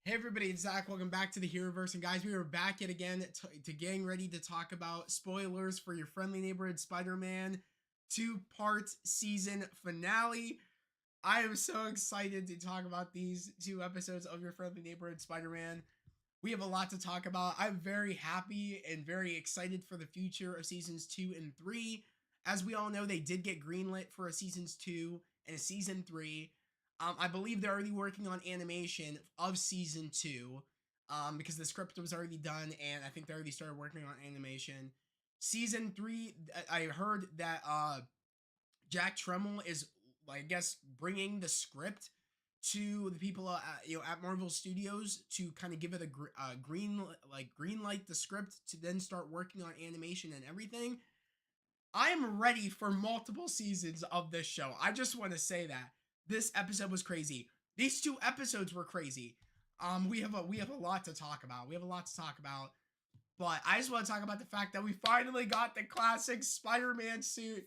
Hey everybody, it's Zach. Welcome back to the Heroverse. And guys, we are back yet again to getting ready to talk about spoilers for your friendly neighborhood Spider-Man two-part season finale. I am so excited to talk about these two episodes of your friendly neighborhood Spider-Man. We have a lot to talk about. I'm very happy and very excited for the future of seasons 2 and 3. As we all know, they did get greenlit for a seasons 2 and a season 3. I believe they're already working on animation of season 2 because the script was already done, and I think they already started working on animation. Season 3, I heard that Jack Tremmel is, I guess, bringing the script to the people at Marvel Studios to kind of give it a green light the script to then start working on animation and everything. I am ready for multiple seasons of this show. I just want to say that this episode was crazy. These two episodes were crazy. We have a lot to talk about. We have a lot to talk about. But I just want to talk about the fact that we finally got the classic Spider-Man suit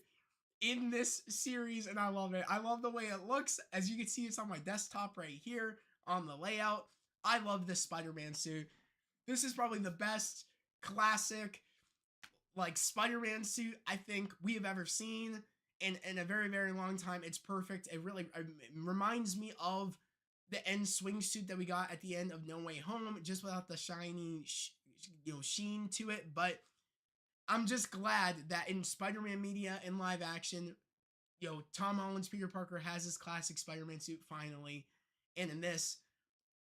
in this series, and I love it. I love the way it looks. As you can see, it's on my desktop right here on the layout. I love this Spider-Man suit. This is probably the best classic Spider-Man suit I think we have ever seen in a very, very long time. It's perfect. It really reminds me of the end swing suit that we got at the end of No Way Home, just without the shiny sheen to it. But I'm just glad that in Spider-Man media and live action, Tom Holland's Peter Parker has his classic Spider-Man suit finally, and in this,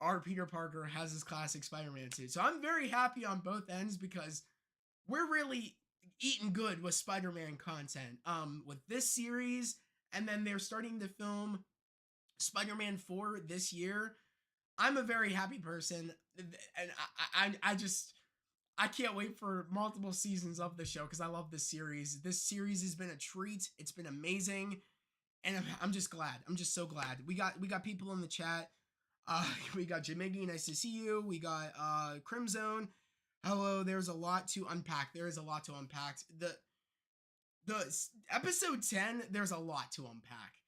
our Peter Parker has his classic Spider-Man suit. So I'm very happy on both ends because we're really eating good with Spider-Man content. With this series, and then they're starting to film Spider-Man 4 this year. I'm a very happy person, and I can't wait for multiple seasons of the show because I love this series. This series has been a treat. It's been amazing, and I'm just glad. I'm just so glad. We got people in the chat. We got Jamiggy, nice to see you. We got Crimzone. Hello, there's a lot to unpack. There is a lot to unpack. The episode 10, there's a lot to unpack.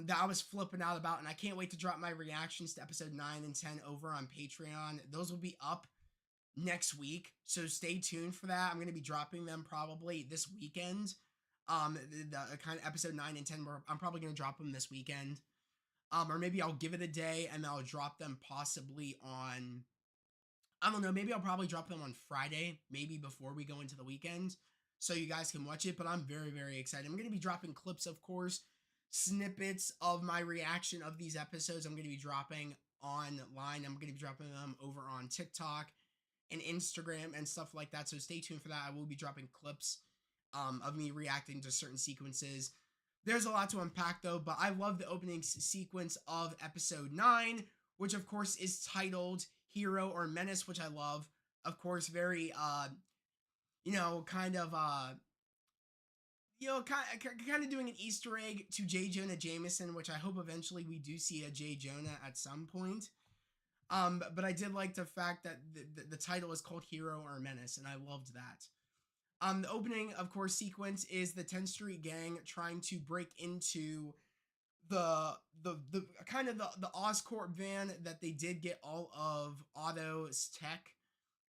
That I was flipping out about, and I can't wait to drop my reactions to episode 9 and 10 over on Patreon. Those will be up next week, so stay tuned for that. I'm going to be dropping them probably this weekend. The kind of episode 9 and 10, I'm probably going to drop them this weekend. Or maybe I'll give it a day and I'll drop them possibly on, I don't know, maybe I'll probably drop them on Friday, maybe before we go into the weekend, so you guys can watch it. But I'm very, very excited. I'm going to be dropping clips, of course, snippets of my reaction of these episodes. I'm going to be dropping online. I'm going to be dropping them over on TikTok and Instagram and stuff like that. So stay tuned for that. I will be dropping clips of me reacting to certain sequences. There's a lot to unpack though, but I love the opening sequence of episode 9, which of course is titled Hero or Menace, which I love. Of course, very kind of doing an Easter egg to J. Jonah Jameson, which I hope eventually we do see a J. Jonah at some point. But I did like the fact that the title is called Hero or Menace, and I loved that. The opening, of course, sequence is the 10th Street Gang trying to break into the kind of the Oscorp van that they did get all of Otto's tech,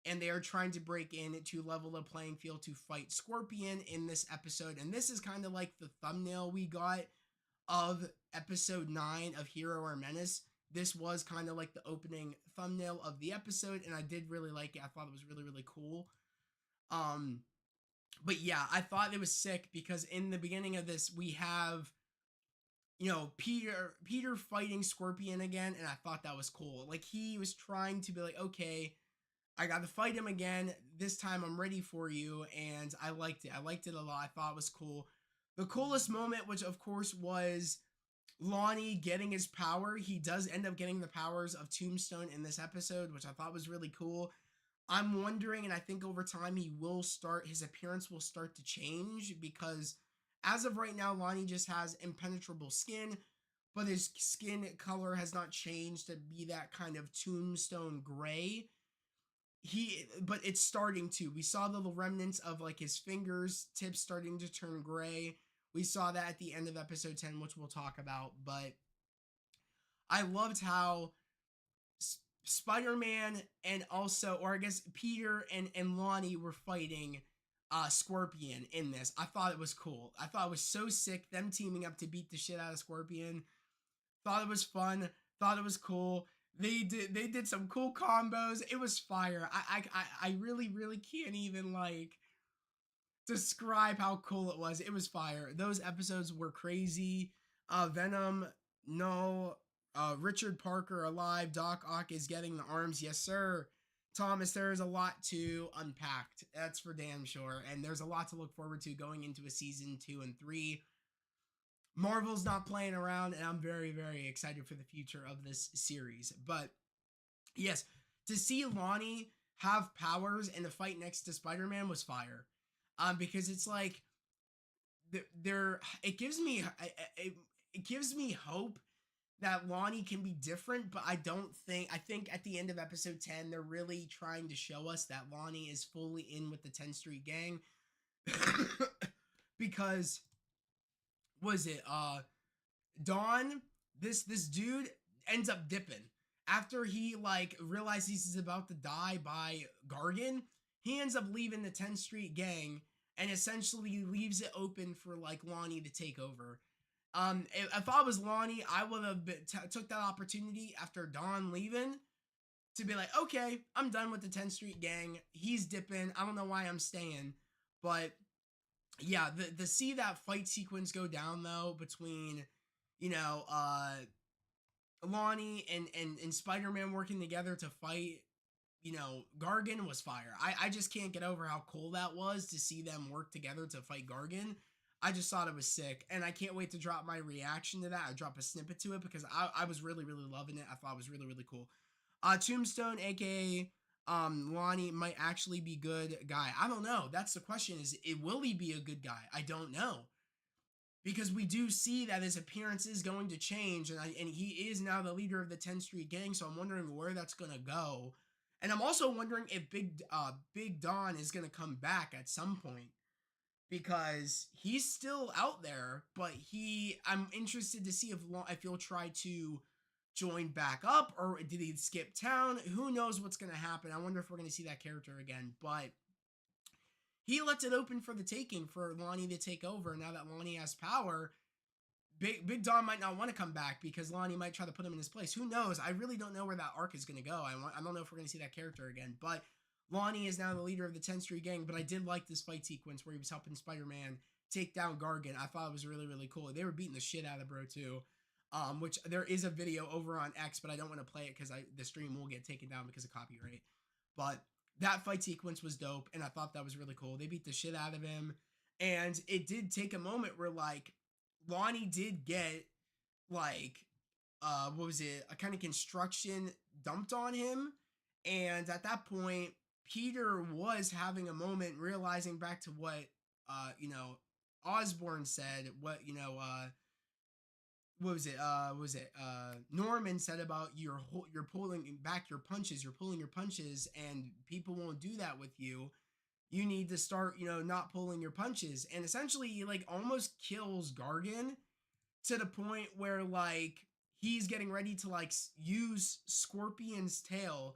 and they are trying to break in to level the playing field to fight Scorpion in this episode. And this is kind of like the thumbnail we got of episode 9 of Hero or Menace. This was kind of like the opening thumbnail of the episode, and I did really like it. I thought it was really, really cool. But yeah, I thought it was sick because in the beginning of this, we have, Peter fighting Scorpion again, and I thought that was cool. Like, he was trying to be like, okay, I got to fight him again. This time I'm ready for you, and I liked it. I liked it a lot. I thought it was cool. The coolest moment, which of course was Lonnie getting his power. He does end up getting the powers of Tombstone in this episode, which I thought was really cool. I'm wondering, and I think over time his appearance will start to change, because as of right now, Lonnie just has impenetrable skin, but his skin color has not changed to be that kind of Tombstone gray. But it's starting to. We saw the remnants of like his fingers tips starting to turn gray. We saw that at the end of episode 10, which we'll talk about. But I loved how Spider-Man and also, or I guess Peter and Lonnie were fighting Scorpion in this. I thought it was cool. I thought it was so sick, them teaming up to beat the shit out of Scorpion. Thought it was fun. Thought it was cool. They did some cool combos. It was fire. I really can't even like describe how cool it was. It was fire. Those episodes were crazy. Venom, no. Richard Parker alive. Doc Ock is getting the arms. Yes, sir. Thomas, there is a lot to unpack. That's for damn sure. And there's a lot to look forward to going into a season 2 and 3. Marvel's not playing around, and I'm very excited for the future of this series. But yes, to see Lonnie have powers and the fight next to Spider-Man was fire. Because it's like there it gives me it gives me hope that Lonnie can be different, but I think at the end of episode 10 they're really trying to show us that Lonnie is fully in with the 10th Street gang. Because was it Dawn, this dude ends up dipping after he like realizes he's about to die by Gargan. He ends up leaving the 10th Street gang and essentially leaves it open for like Lonnie to take over. If I was Lonnie, I would have took that opportunity after Dawn leaving to be like, okay, I'm done with the 10th Street gang. He's dipping. I don't know why I'm staying, but yeah, the see that fight sequence go down though between, you know, Lonnie and Spider-Man working together to fight, you know, Gargan was fire. I just can't get over how cool that was to see them work together to fight Gargan. I just thought it was sick, and I can't wait to drop my reaction to that. I drop a snippet to it because I was really loving it. I thought it was really cool. Tombstone, aka Lonnie, might actually be good guy. I don't know. That's the question: will he be a good guy? I don't know, because we do see that his appearance is going to change, and he is now the leader of the 10th Street gang. So I'm wondering where that's gonna go, and I'm also wondering if Big Don is gonna come back at some point, because he's still out there, but I'm interested to see if he'll try to join back up, or did he skip town? Who knows what's going to happen? I wonder if we're going to see that character again, but he lets it open for the taking for Lonnie to take over. Now that Lonnie has power, Big Don might not want to come back because Lonnie might try to put him in his place. Who knows? I really don't know where that arc is going to go. I don't know if we're going to see that character again, but Lonnie is now the leader of the 10th Street gang. But I did like this fight sequence where he was helping Spider-Man take down Gargan. I thought it was really cool. They were beating the shit out of bro too. Which there is a video over on X, but I don't want to play it because the stream will get taken down because of copyright. But that fight sequence was dope, and I thought that was really cool. They beat the shit out of him, and it did take a moment where like Lonnie did get like what was it, a kind of construction dumped on him, and at that point Peter was having a moment realizing back to what you know, Osborn said, what, you know, what was it? Norman said about you're pulling back your punches, you're pulling your punches, and people won't do that with you. You need to start, you know, not pulling your punches, and essentially he like almost kills Gargan to the point where like he's getting ready to like use Scorpion's tail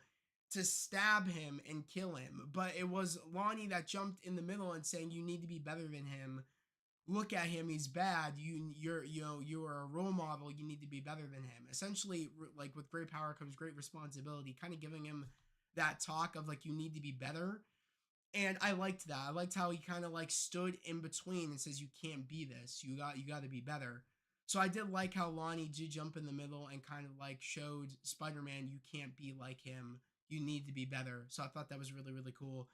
to stab him and kill him, but it was Lonnie that jumped in the middle and saying you need to be better than him. Look at him, he's bad. You're a role model, you need to be better than him. Essentially, like with great power comes great responsibility, kind of giving him that talk of like you need to be better. And I liked that. I liked how he kind of like stood in between and says you can't be this, you got to be better. So I did like how Lonnie did jump in the middle and kind of like showed Spider-Man you can't be like him, you need to be better. So I thought that was really cool.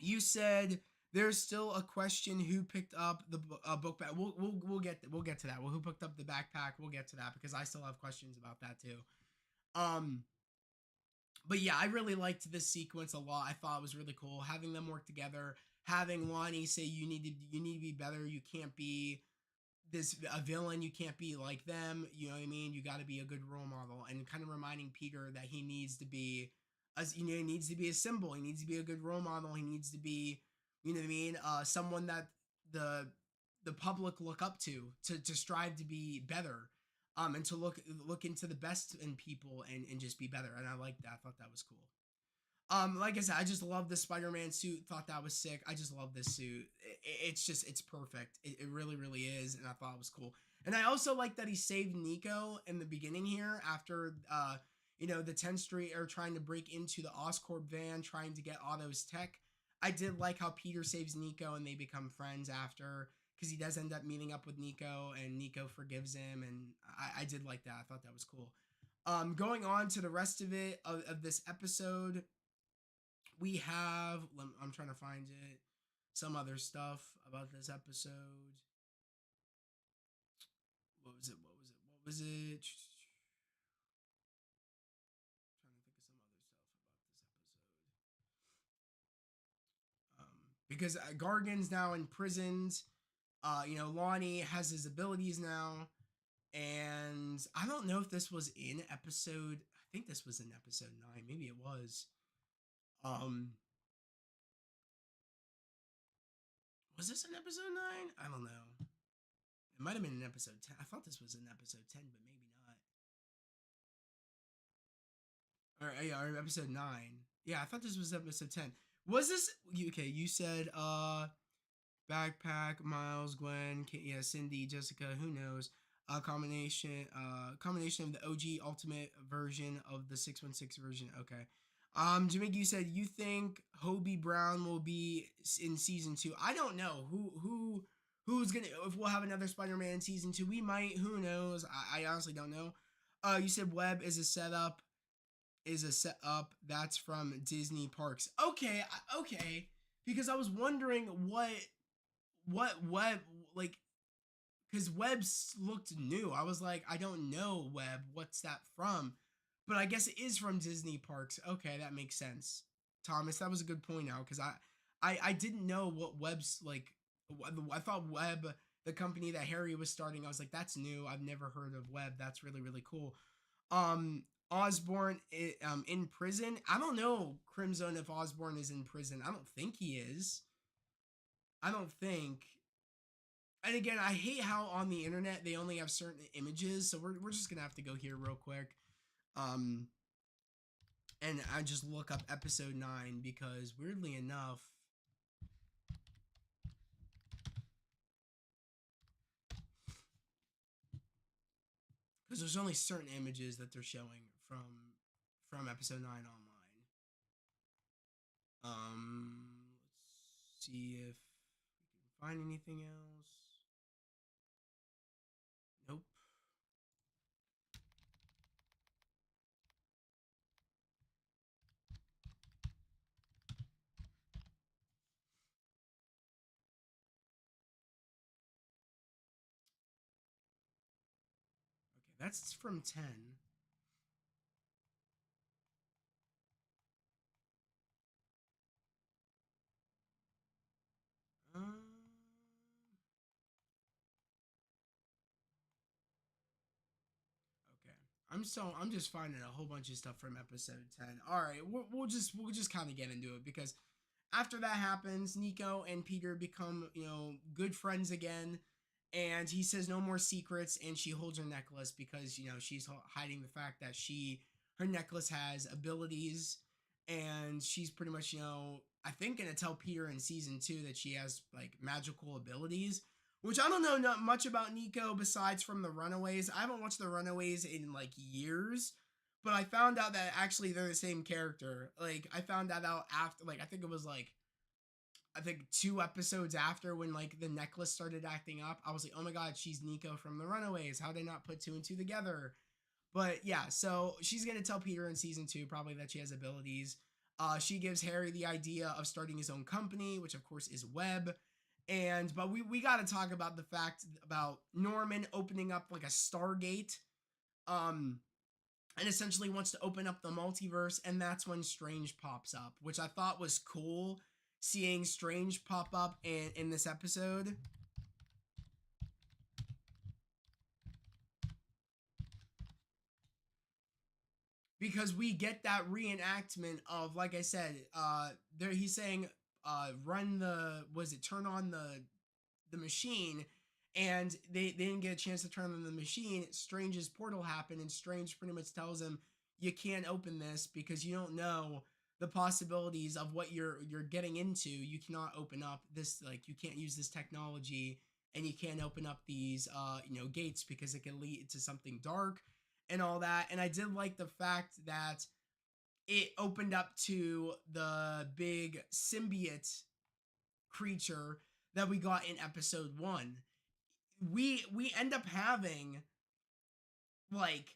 You said there's still a question who picked up the book bag. We'll get to that. Well, who picked up the backpack? We'll get to that because I still have questions about that too. But yeah, I really liked this sequence a lot. I thought it was really cool having them work together. Having Lonnie say you need to be better. You can't be a villain. You can't be like them. You know what I mean? You got to be a good role model, and kind of reminding Peter that he needs to be, as you know, he needs to be a symbol. He needs to be a good role model. He needs to be, you know what I mean, someone that the public look up to strive to be better. and to look into the best in people and just be better. And I like that. I thought that was cool. Like I said, I just love the Spider-Man suit. Thought that was sick. I just love this suit. It's perfect. It really really is, and I thought it was cool. And I also like that he saved Nico in the beginning here after the 10th Street are trying to break into the Oscorp van, trying to get Otto's tech. I did like how Peter saves Nico and they become friends after, because he does end up meeting up with Nico and Nico forgives him, and I did like that. I thought that was cool. Going on to the rest of it of this episode, we have, I'm trying to find it, some other stuff about this episode. What was it? What was it? What was it? Trying to think of some other stuff about this episode. Because Gargan's now imprisoned. Lonnie has his abilities now, and I don't know if this was in episode. I think this was in episode 9. Maybe it was. Um, was this in episode 9? I don't know. It might have been in episode 10. I thought this was in episode 10, but maybe not. Or episode 9. Yeah, I thought this was episode 10. Was this okay? You said Backpack, Miles, Gwen, yeah, Cindy, Jessica, who knows? Combination of the OG Ultimate version of the 616 version. Okay. Jamaica, you said you think Hobie Brown will be in season 2. I don't know who's gonna, if we'll have another Spider-Man in season 2. We might. Who knows? I honestly don't know. You said Webb is a setup. That's from Disney Parks. Okay, okay. Because I was wondering what Webb, like, because Webb's looked new. I was like, I don't know Webb. What's that from? But I guess it is from Disney Parks. Okay, that makes sense. Thomas, that was a good point now, because I didn't know what Webb's like. I thought Webb, the company that Harry was starting, I was like, that's new. I've never heard of Webb. That's really really cool. Osborn in prison. I don't know, Crimson, if Osborn is in prison. I don't think he is. I don't think. And again, I hate how on the internet they only have certain images, so we're just gonna have to go here real quick. Um, and I just look up episode 9 because weirdly enough, because there's only certain images that they're showing from episode 9 online. Let's see if we can find anything else. Nope. Okay, that's from 10. Um, okay. I'm just finding a whole bunch of stuff from episode 10. All right, we'll just kind of get into it, because after that happens, Nico and Peter become, good friends again, and he says no more secrets, and she holds her necklace because, she's hiding the fact that her necklace has abilities, and she's pretty much, I think gonna tell Peter in season 2 that she has like magical abilities, which I don't know not much about Nico besides from the Runaways. I haven't watched the Runaways in like years, but I found out that actually they're the same character. Like, I found that out after, like, I think it was like, I think 2 episodes after, when like the necklace started acting up. I was like, oh my god, she's Nico from the Runaways. How did they not put 2 and 2 together? But yeah, so she's gonna tell Peter in season 2 probably that she has abilities. She gives Harry the idea of starting his own company, which of course is Web. But we got to talk about the fact about Norman opening up like a Stargate, um, and essentially wants to open up the multiverse, and that's when Strange pops up, which I thought was cool, seeing Strange pop up in this episode. Because we get that reenactment of, like I said, there he's saying, run the, was it turn on the machine, and they didn't get a chance to turn on the machine. Strange's portal happened, and Strange pretty much tells him, you can't open this because you don't know the possibilities of what you're getting into. You cannot open up this, like, you can't use this technology, and you can't open up these gates because it can lead to something dark and all that. And I did like the fact that it opened up to the big symbiote creature that we got in episode 1. We end up having, like,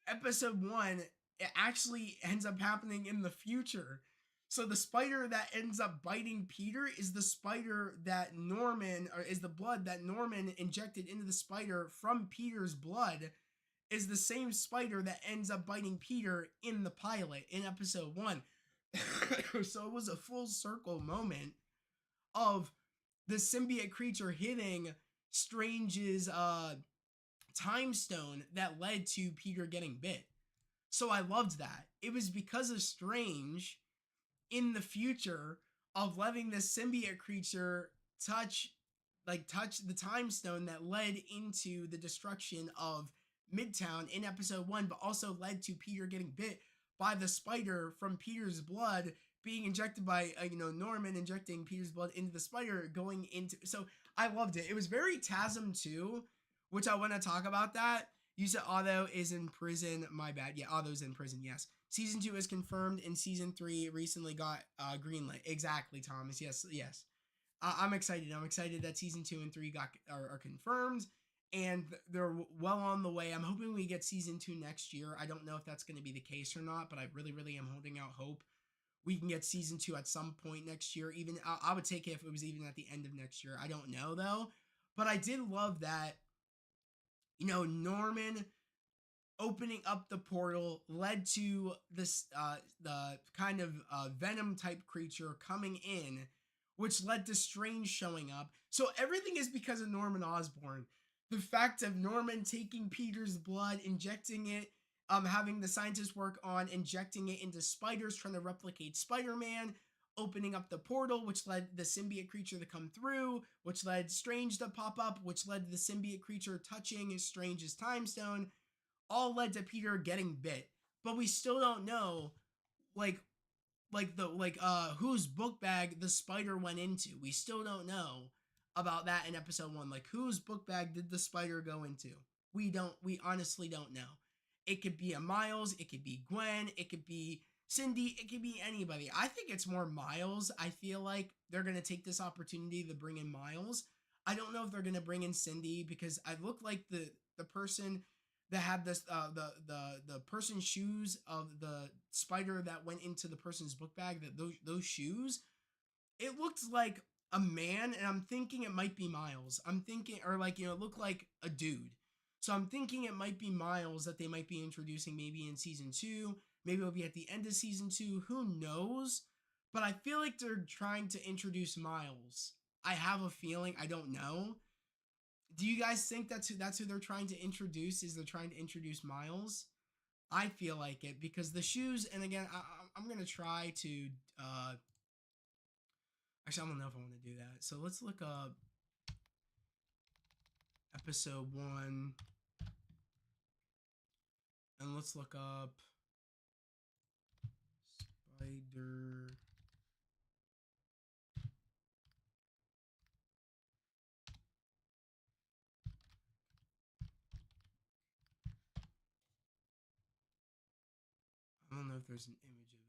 episode 1, it actually ends up happening in the future. So the spider that ends up biting Peter is the spider that Norman, or is the blood that Norman injected into the spider from Peter's blood, is the same spider that ends up biting Peter in the pilot in episode 1. So it was a full circle moment of the symbiote creature hitting Strange's time stone that led to Peter getting bit. So I loved that. It was because of Strange in the future of letting this symbiote creature touch the time stone that led into the destruction of Midtown in episode 1, but also led to Peter getting bit by the spider from Peter's blood being injected by Norman injecting Peter's blood into the spider going into. So I loved it. It was very TASM 2, which I want to talk about that. You said Otto is in prison. My bad. Yeah, Otto's in prison. Yes. Season 2 is confirmed, and season 3 recently got greenlit. Exactly, Thomas. Yes, yes. I'm excited. I'm excited that season 2 and 3 are confirmed, and they're well on the way. I'm hoping we get season 2 next year. I don't know if that's going to be the case or not, but I really, really am holding out hope we can get season 2 at some point next year. Even I would take it if it was even at the end of next year. I don't know though, but I did love that. Norman opening up the portal led to this the kind of venom type creature coming in, which led to Strange showing up. So everything is because of Norman Osborn. The fact of Norman taking Peter's blood, injecting it, having the scientists work on injecting it into spiders, trying to replicate Spider-Man, opening up the portal, which led the symbiote creature to come through, which led Strange to pop up, which led the symbiote creature touching Strange's time stone, all led to Peter getting bit. But we still don't know, like whose book bag the spider went into. We still don't know about that in episode 1. Like, whose book bag did the spider go into? We honestly don't know. It could be a Miles, it could be Gwen, it could be Cindy, it could be anybody. I think it's more Miles. I feel like they're going to take this opportunity to bring in Miles. I don't know if they're going to bring in Cindy, because I look like the person that had this the person's shoes of the spider that went into the person's book bag, that those shoes, it looked like a man, and I'm thinking it might be Miles. I'm thinking, or like, it looked like a dude. So I'm thinking it might be Miles that they might be introducing maybe in season 2. Maybe it'll be at the end of season 2. Who knows? But I feel like they're trying to introduce Miles. I have a feeling. I don't know. Do you guys think that's who they're trying to introduce? Is they're trying to introduce Miles? I feel like it, because the shoes. And again, I'm gonna try to. Actually, I don't know if I want to do that. So let's look up episode 1, and let's look up spider. I don't know if there's an image of it.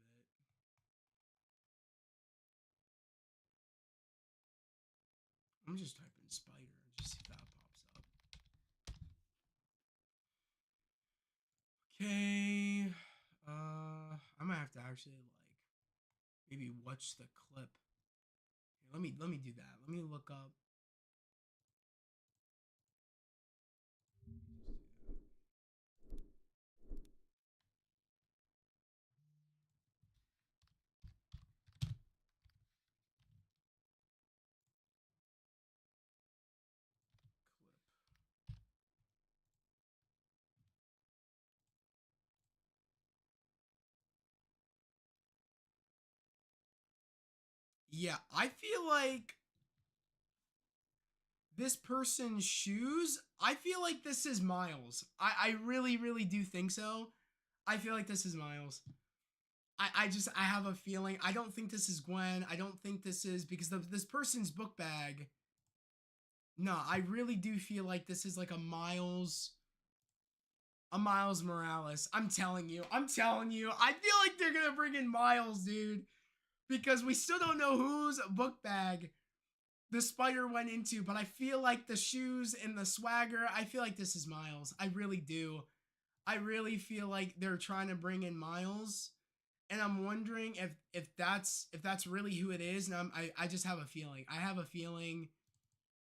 I'm just typing spider and just see if that pops up. Okay. I might have to actually, like, maybe watch the clip. Here, let me do that. Let me look up. Yeah, I feel like this person's shoes, I feel like this is Miles. I really, really do think so. I feel like this is Miles. I have a feeling. I don't think this is Gwen. I don't think this is because this person's book bag. No, I really do feel like this is like a Miles Morales. I'm telling you. I'm telling you. I feel like they're gonna bring in Miles, dude, because we still don't know whose book bag the spider went into, but I feel like the shoes and the swagger, I feel like this is Miles. I really do. I really feel like they're trying to bring in Miles, and I'm wondering if that's really who it is. And I just have a feeling. I have a feeling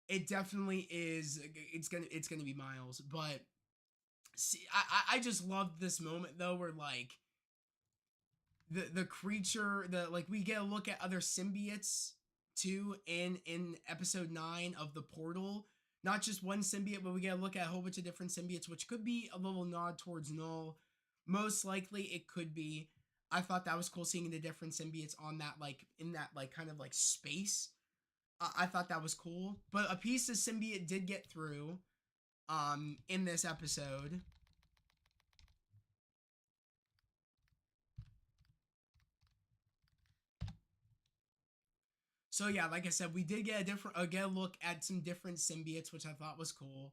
it definitely is. It's gonna be Miles. But see, I just loved this moment though, where like the creature, the like we get a look at other symbiotes too in episode 9 of the portal. Not just one symbiote, but we get a look at a whole bunch of different symbiotes, which could be a little nod towards Null. Most likely it could be. I thought that was cool seeing the different symbiotes on that, like in that like kind of like space. I thought that was cool. But a piece of symbiote did get through in this episode. So yeah, like I said, we did get get a look at some different symbiotes, which I thought was cool.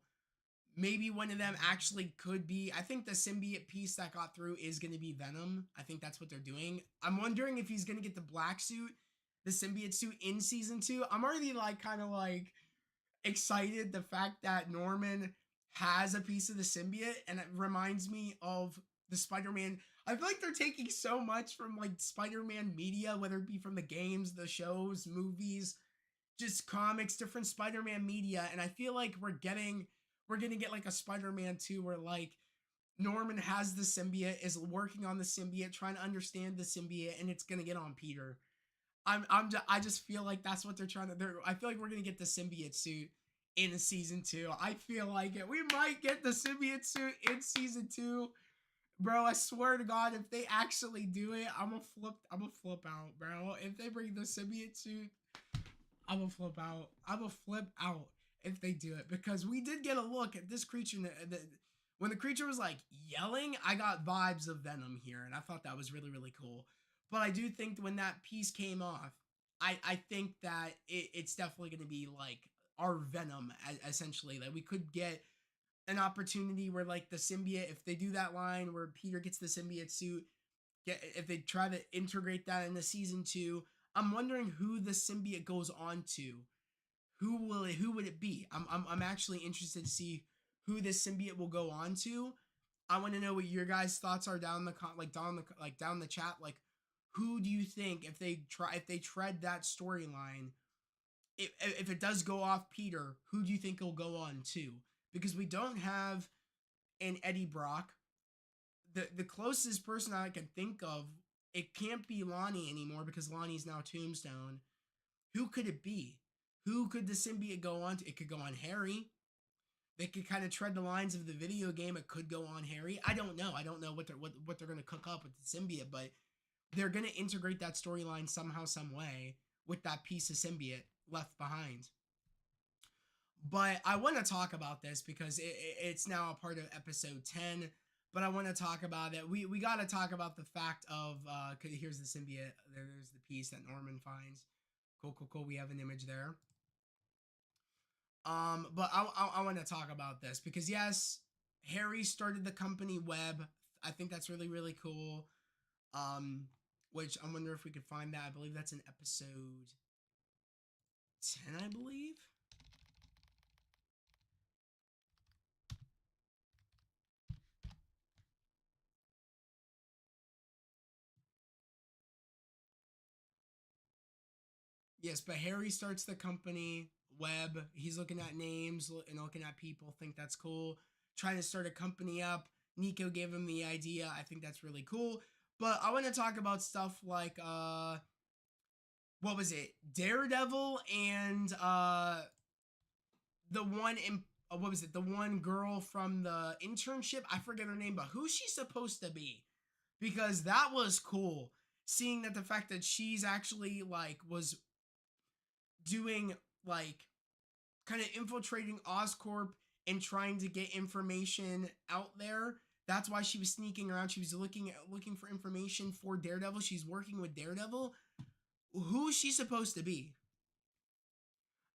Maybe one of them actually could be. I think the symbiote piece that got through is going to be Venom. I think that's what they're doing. I'm wondering if he's going to get the black suit, the symbiote suit in season 2. I'm already like kind of like excited the fact that Norman has a piece of the symbiote, and it reminds me of the Spider-Man. I feel like they're taking so much from like Spider-Man media, whether it be from the games, the shows, movies, just comics, different Spider-Man media, and I feel like we're gonna get like a Spider-Man 2 where like Norman has the symbiote, is working on the symbiote, trying to understand the symbiote, and it's gonna get on Peter. I just feel like that's what they're trying to. I feel like we're gonna get the symbiote suit in season 2. I feel like it. We might get the symbiote suit in season 2, bro. I swear to God, if they actually do it, I'm gonna flip. I'm gonna flip out, bro. If they bring the symbiote suit, I'm gonna flip out. I'm gonna flip out if they do it, because we did get a look at this creature. When the creature was like yelling, I got vibes of Venom here, and I thought that was really, really cool. But I do think when that piece came off, I think that it's definitely going to be like our Venom, essentially. Like we could get an opportunity where like the symbiote, if they do that line where Peter gets the symbiote suit, if they try to integrate that into season 2, I'm wondering who the symbiote goes on to. Who would it be? I'm actually interested to see who this symbiote will go on to. I want to know what your guys' thoughts are down the down the chat. Like, who do you think, if they tread that storyline, if it does go off Peter, who do you think it'll go on to? Because we don't have an Eddie Brock. The closest person I can think of, it can't be Lonnie anymore because Lonnie's now Tombstone. Who could it be? Who could the symbiote go on to? It could go on Harry. They could kind of tread the lines of the video game. It could go on Harry. I don't know. I don't know what they're gonna cook up with the symbiote, but they're gonna integrate that storyline somehow, some way with that piece of symbiote left behind. But I want to talk about this because it's now a part of episode 10. But I want to talk about it. We got to talk about the fact of here's the symbiote. There's the piece that Norman finds. Cool. We have an image there. But I want to talk about this because yes, Harry started the company Web. I think that's really, really cool. Which I wonder if we could find that. I believe that's in episode 10, I believe. Yes, but Harry starts the company Web. He's looking at names and looking at people. Think that's cool. Trying to start a company up. Nico gave him the idea. I think that's really cool. But I want to talk about stuff like what was it? Daredevil and the one in what was it? The one girl from the internship. I forget her name, but who's she supposed to be? Because that was cool. Seeing that the fact that she's actually like was doing like kind of infiltrating Oscorp and trying to get information out there. That's why she was sneaking around. She was looking for information for Daredevil. She's working with Daredevil. Who is she supposed to be?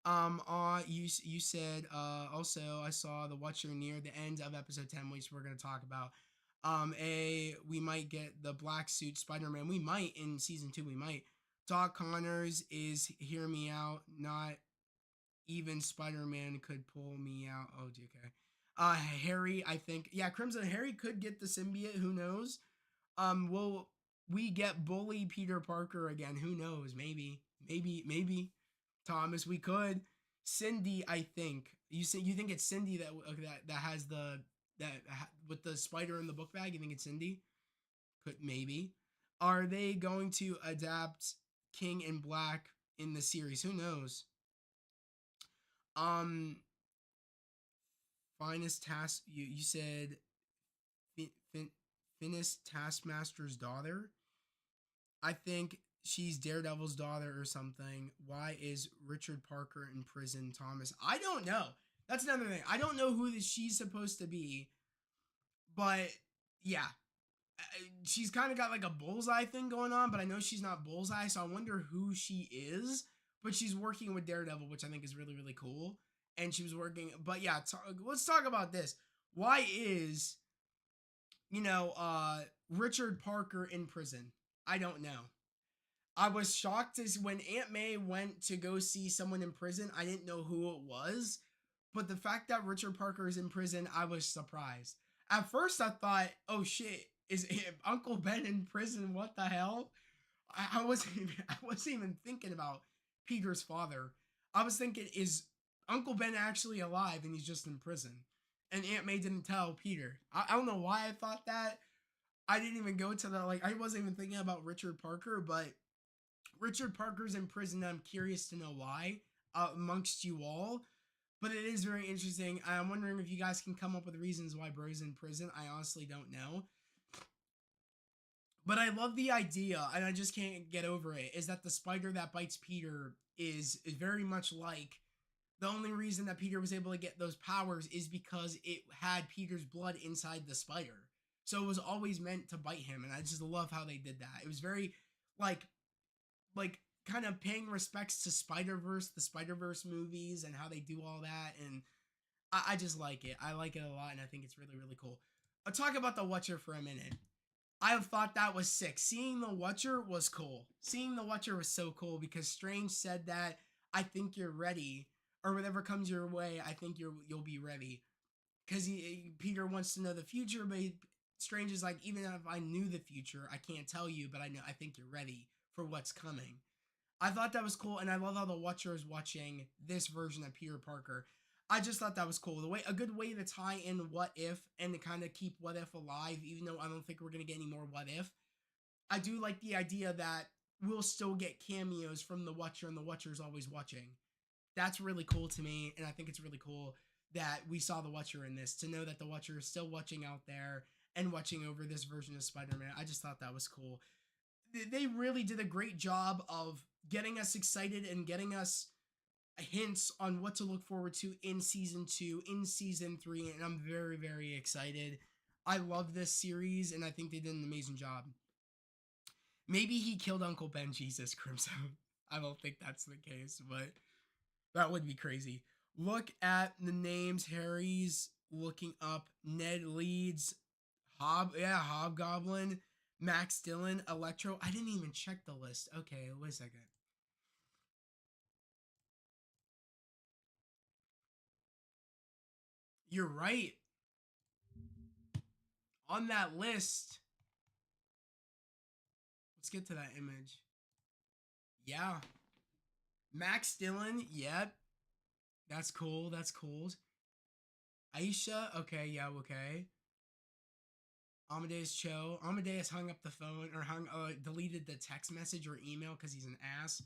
You said also I saw the Watcher near the end of episode 10, which we're gonna talk about. We might get the black suit Spider-Man. We might in season 2. We might. Doc Connors is hear me out. Not even Spider-Man could pull me out. Oh, okay. Harry, I think, yeah, Crimson Harry could get the symbiote. Who knows? Will we get bully Peter Parker again? Who knows? Maybe. Thomas, we could. Cindy, I think. You think it's Cindy that has with the spider in the book bag? You think it's Cindy? Could maybe. Are they going to adapt King in Black in the series? Who knows? Finest task. You said Finis Taskmaster's daughter. I think she's Daredevil's daughter or something. Why is Richard Parker in prison, Thomas? I don't know. That's another thing. I don't know who she's supposed to be, but yeah, she's kind of got like a bullseye thing going on, but I know she's not bullseye, so I wonder who she is. But she's working with Daredevil, which I think is really, really cool. And she was working, but yeah, let's talk about this. Why is, Richard Parker in prison? I don't know. I was shocked as when Aunt May went to go see someone in prison. I didn't know who it was, but the fact that Richard Parker is in prison, I was surprised. At first, I thought, "Oh shit, is Uncle Ben in prison? What the hell?" I wasn't even thinking about Peter's father. I was thinking, is Uncle Ben actually alive and he's just in prison? And Aunt May didn't tell Peter. I don't know why I thought that. I didn't even go to the I wasn't even thinking about Richard Parker, but Richard Parker's in prison. I'm curious to know why amongst you all. But it is very interesting. I'm wondering if you guys can come up with reasons why Bro's in prison. I honestly don't know. But I love the idea, and I just can't get over it, is that the spider that bites Peter is very much like the only reason that Peter was able to get those powers is because it had Peter's blood inside the spider. So it was always meant to bite him, and I just love how they did that. It was very like kind of paying respects to Spider-Verse, the Spider-Verse movies, and how they do all that, and I just like it. I like it a lot, and I think it's really, really cool. I'll talk about the Watcher for a minute. I have thought that was sick. Seeing the Watcher was cool. Seeing the Watcher was so cool because Strange said that, I think you're ready, or whatever comes your way, I think you'll be ready. Because Peter wants to know the future, but Strange is like, even if I knew the future, I can't tell you, but I think you're ready for what's coming. I thought that was cool, and I love how the Watcher is watching this version of Peter Parker. I just thought that was cool. A good way to tie in What If and to kind of keep What If alive, even though I don't think we're gonna get any more What If. I do like the idea that we'll still get cameos from the Watcher, and the Watcher's always watching. That's really cool to me, and I think it's really cool that we saw the Watcher in this. To know that the Watcher is still watching out there and watching over this version of Spider-Man, I just thought that was cool. They really did a great job of getting us excited and getting us hints on what to look forward to in season 2, in season 3, and I'm very, very excited. I love this series, and I think they did an amazing job. Maybe he killed Uncle Ben. Jesus, Crimson. I don't think that's the case, but that would be crazy. Look at the names. Harry's looking up. Ned Leeds, Hobgoblin, Max Dillon, Electro. I didn't even check the list. Okay, wait a second. You're right. On that list, let's get to that image. Yeah. Max Dillon, yep. That's cool. That's cool. Aisha, okay, yeah, okay. Amadeus Cho. Amadeus hung up the phone or deleted the text message or email because he's an ass.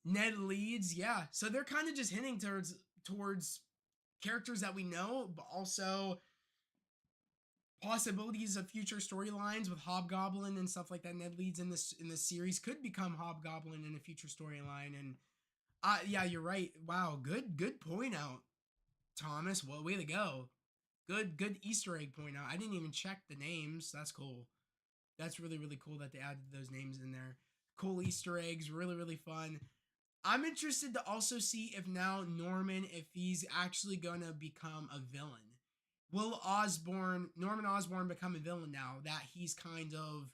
Ned Leeds, yeah. So they're kind of just hinting towards characters that we know, but also possibilities of future storylines with Hobgoblin and stuff like that. Ned Leeds in this series could become Hobgoblin in a future storyline, and Yeah, you're right. Wow, good point out, Thomas. Well, way to go. Good Easter egg point out. I didn't even check the names. That's cool. That's really cool that they added those names in there. Cool Easter eggs, really fun. I'm interested to also see if now Norman, if he's actually gonna become a villain. Will Norman Osborn, become a villain now that he's kind of,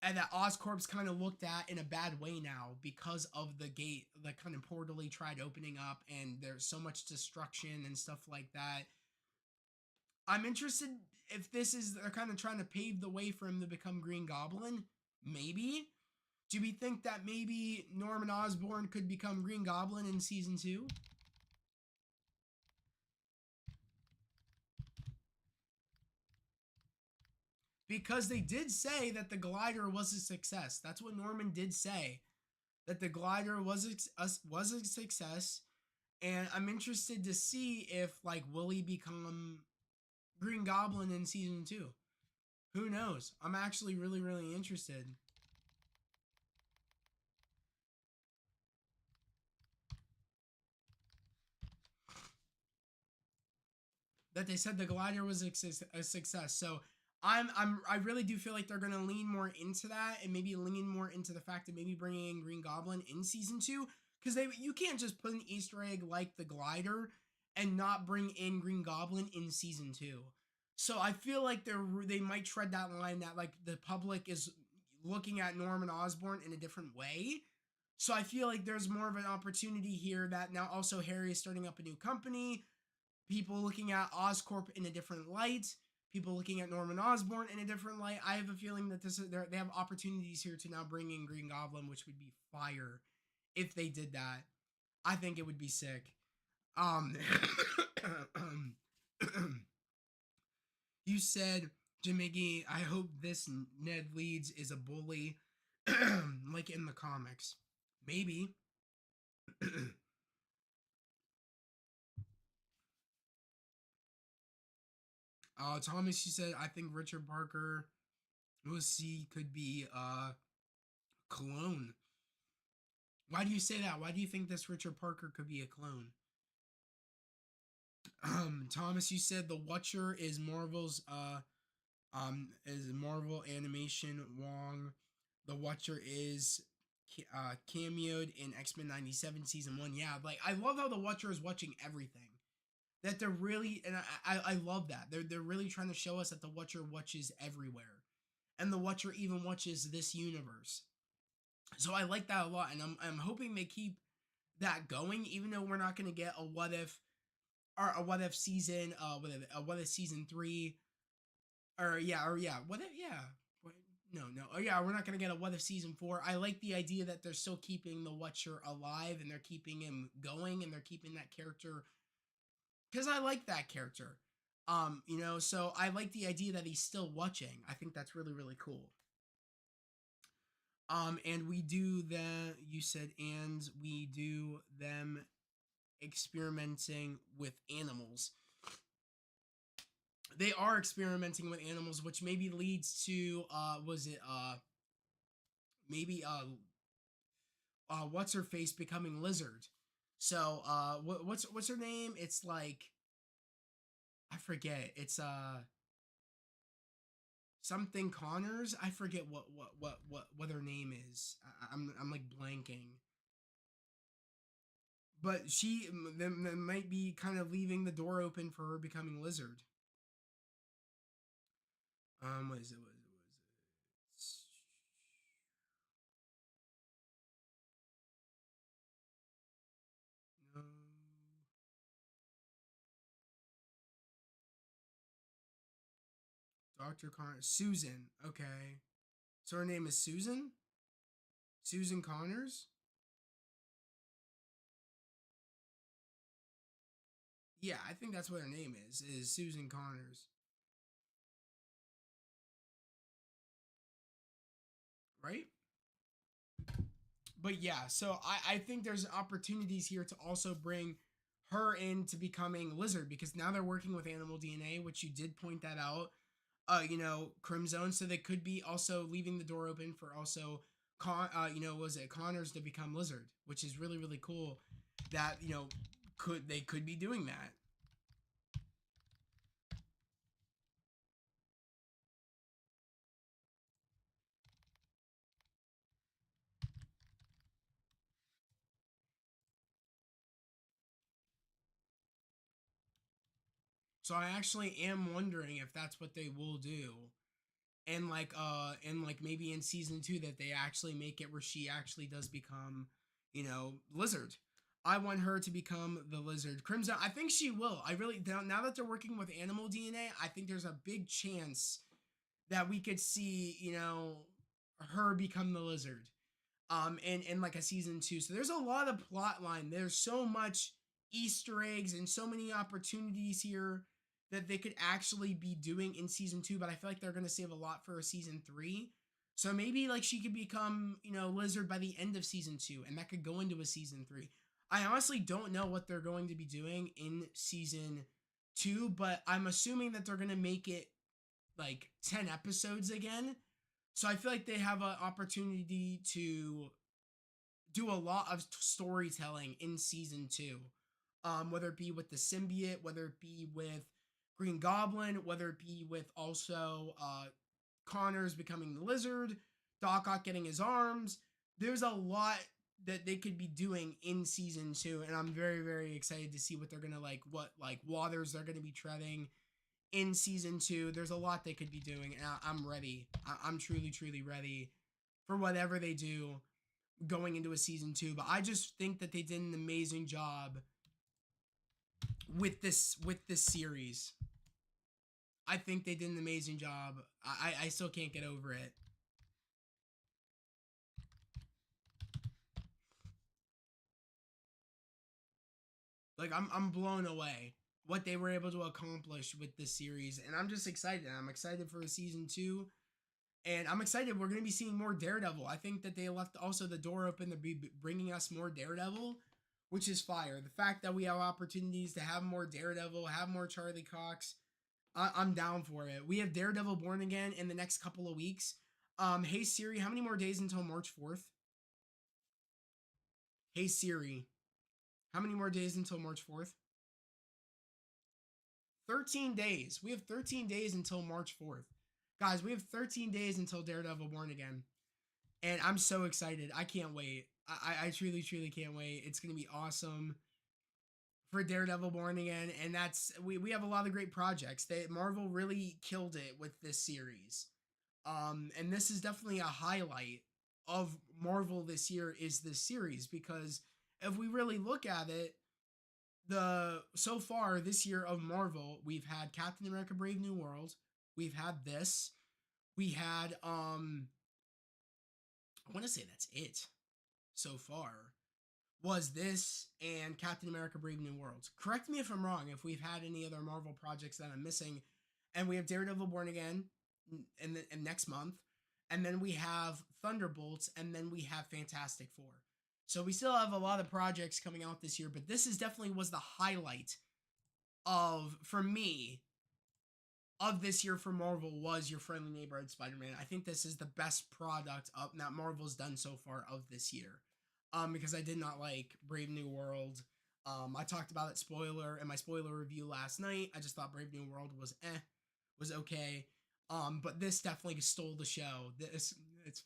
and that Oscorp's kind of looked at in a bad way now because of the gate, the kind of portal he tried opening up, and there's so much destruction and stuff like that. I'm interested if this is, they're kind of trying to pave the way for him to become Green Goblin. Maybe. Do we think that maybe Norman Osborn could become Green Goblin in season 2? Because they did say that the glider was a success. That's what Norman did say. That the glider was a success, and I'm interested to see if, like, will he become Green Goblin in season 2? Who knows? I'm actually really interested. That they said the glider was a success. So I really do feel like they're gonna lean more into that, and maybe lean more into the fact that maybe bringing in Green Goblin in season 2, because you can't just put an Easter egg like the glider and not bring in Green Goblin in season 2. So I feel like they might tread that line that, like, the public is looking at Norman Osborn in a different way. So I feel like there's more of an opportunity here that now also Harry is starting up a new company, people looking at Oscorp in a different light, people looking at Norman Osborn in a different light. I have a feeling that they have opportunities here to now bring in Green Goblin, which would be fire if they did that. I think it would be sick. Um, you said, Jamigi, I hope this Ned Leeds is a bully, like in the comics. Maybe. Thomas, you said, I think Richard Parker, we'll see, could be clone. Why do you say that? Why do you think this Richard Parker could be a clone? Thomas, you said the Watcher is Marvel Animation Wong. The Watcher is cameoed in X-Men 97 season 1. Yeah, like, I love how the Watcher is watching everything. That they're really, and I love that. They're really trying to show us that the Watcher watches everywhere. And the Watcher even watches this universe. So I like that a lot, and I'm hoping they keep that going, even though we're not going to get a what if, or a what if season, what if season 3, or yeah, what if, yeah, no, oh yeah, we're not going to get a what if season 4. I like the idea that they're still keeping the Watcher alive, and they're keeping him going, and they're keeping that character, because I like that character. So I like the idea that he's still watching. I think that's really cool. And we do the, you said, and we do them experimenting with animals. They are experimenting with animals, which maybe leads to was it maybe what's her face becoming Lizard. So what's her name? It's like, I forget. It's something Connors. I forget what her name is. I'm like blanking. But she then might be kind of leaving the door open for her becoming Lizard. What is it? What is it? What is it? No. Dr. Connors. Susan. Okay. So her name is Susan? Susan Connors? Yeah, I think that's what her name is Susan Connors. Right? But yeah, so I think there's opportunities here to also bring her into becoming Lizard, because now they're working with animal DNA, which you did point that out. Crimson, so they could be also leaving the door open for also was it Connors to become Lizard, which is really really cool. That could be doing that. So I actually am wondering if that's what they will do. And maybe in season 2 that they actually make it where she actually does become, Lizard. I want her to become the Lizard. Crimson, I think she will. I really, now that they're working with animal DNA, I think there's a big chance that we could see, her become the Lizard. In like a season 2. So there's a lot of plot line. There's so much Easter eggs and so many opportunities here that they could actually be doing in season 2, but I feel like they're going to save a lot for a season 3. So maybe like she could become, Lizard by the end of season 2, and that could go into a season 3. I honestly don't know what they're going to be doing in season 2, but I'm assuming that they're going to make it like 10 episodes again. So I feel like they have an opportunity to do a lot of storytelling in season 2. Whether it be with the symbiote, whether it be with Green Goblin, whether it be with also Connors becoming the Lizard, Doc Ock getting his arms. There's a lot that they could be doing in season 2, and I'm very, very excited to see what they're gonna what waters they're gonna be treading in season 2. There's a lot they could be doing, and I'm ready. I'm truly, truly ready for whatever they do going into a season 2. But I just think that they did an amazing job with this series. I think they did an amazing job. I still can't get over it. Like I'm blown away what they were able to accomplish with this series, and I'm just excited. I'm excited for a season 2, and I'm excited we're going to be seeing more Daredevil. I think that they left also the door open to be bringing us more Daredevil, which is fire. The fact that we have opportunities to have more Daredevil, have more Charlie Cox, I'm down for it. We have Daredevil Born Again in the next couple of weeks. Hey Siri, how many more days until March 4th? Hey Siri, how many more days until March 4th? 13 days. We have 13 days until March 4th. Guys, we have 13 days until Daredevil Born Again. And I'm so excited. I can't wait. I truly, truly can't wait. It's going to be awesome for Daredevil Born Again. And we have a lot of great projects. Marvel really killed it with this series. And this is definitely a highlight of Marvel this year is this series, because if we really look at it, so far this year of Marvel, we've had Captain America Brave New World, we've had this, we had I want to say that's it so far. Was this and Captain America Brave New World. Correct me if I'm wrong if we've had any other Marvel projects that I'm missing. And we have Daredevil Born Again in next month. And then we have Thunderbolts, and then we have Fantastic Four. So we still have a lot of projects coming out this year, but this is definitely was the highlight for me, of this year for Marvel was Your Friendly Neighborhood Spider-Man. I think this is the best product that Marvel's done so far of this year. Because I did not like Brave New World. I talked about it in my spoiler review last night. I just thought Brave New World was okay. But this definitely stole the show. It's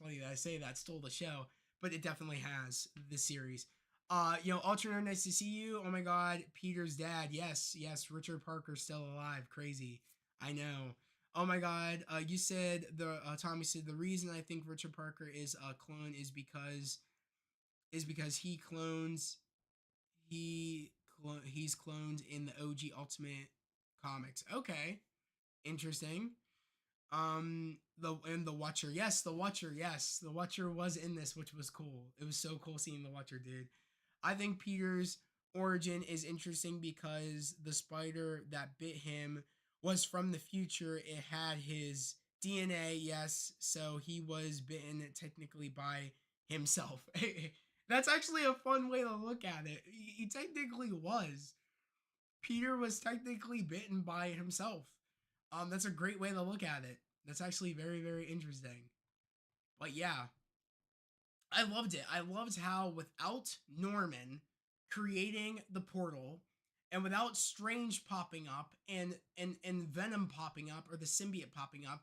funny that I say that, stole the show, but it definitely has this series. Ultra nice to see you. Oh my God, Peter's dad. Yes, Richard Parker's still alive. Crazy. I know. Oh my God. You said Tommy said the reason I think Richard Parker is a clone is because he's cloned in the OG Ultimate comics. Okay, interesting. The Watcher, yes, the Watcher was in this, which was cool. It was so cool seeing the Watcher, dude. I think Peter's origin is interesting because the spider that bit him was from the future. It had his DNA, yes, so he was bitten technically by himself. That's actually a fun way to look at it. He technically was. Peter was technically bitten by himself. That's a great way to look at it. That's actually very, very interesting. But yeah, I loved it. I loved how without Norman creating the portal and without Strange popping up and Venom popping up or the symbiote popping up,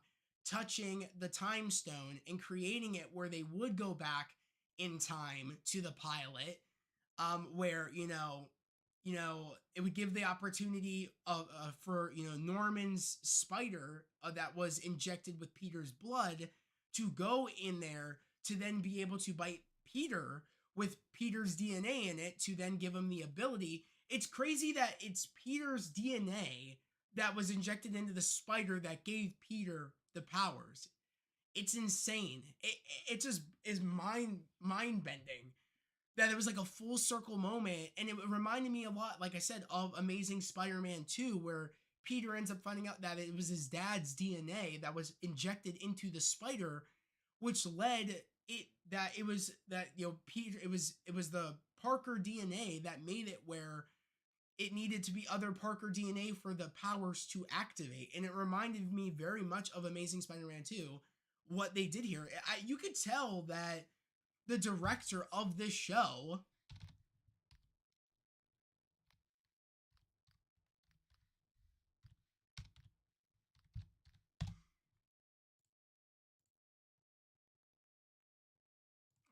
touching the time stone and creating it where they would go back in time to the pilot, where it would give the opportunity of for Norman's spider that was injected with Peter's blood to go in there to then be able to bite Peter with Peter's DNA in it to then give him the ability. It's crazy that it's Peter's DNA that was injected into the spider that gave Peter the powers. It's insane. It just is mind bending that it was like a full circle moment, and it reminded me a lot, like I said, of Amazing Spider-Man 2, where Peter ends up finding out that it was his dad's DNA that was injected into the spider, which led it that it was that Peter, it was the Parker DNA that made it where it needed to be other Parker DNA for the powers to activate. And it reminded me very much of Amazing Spider-Man 2, what they did here. You could tell that the director of this show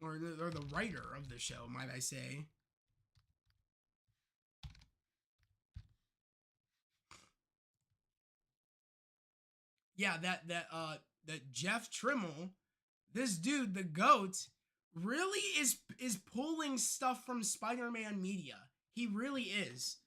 or the writer of the show, might I say, yeah, that Jeff Trimmel, this dude, the goat, really is pulling stuff from Spider-Man media. He really is.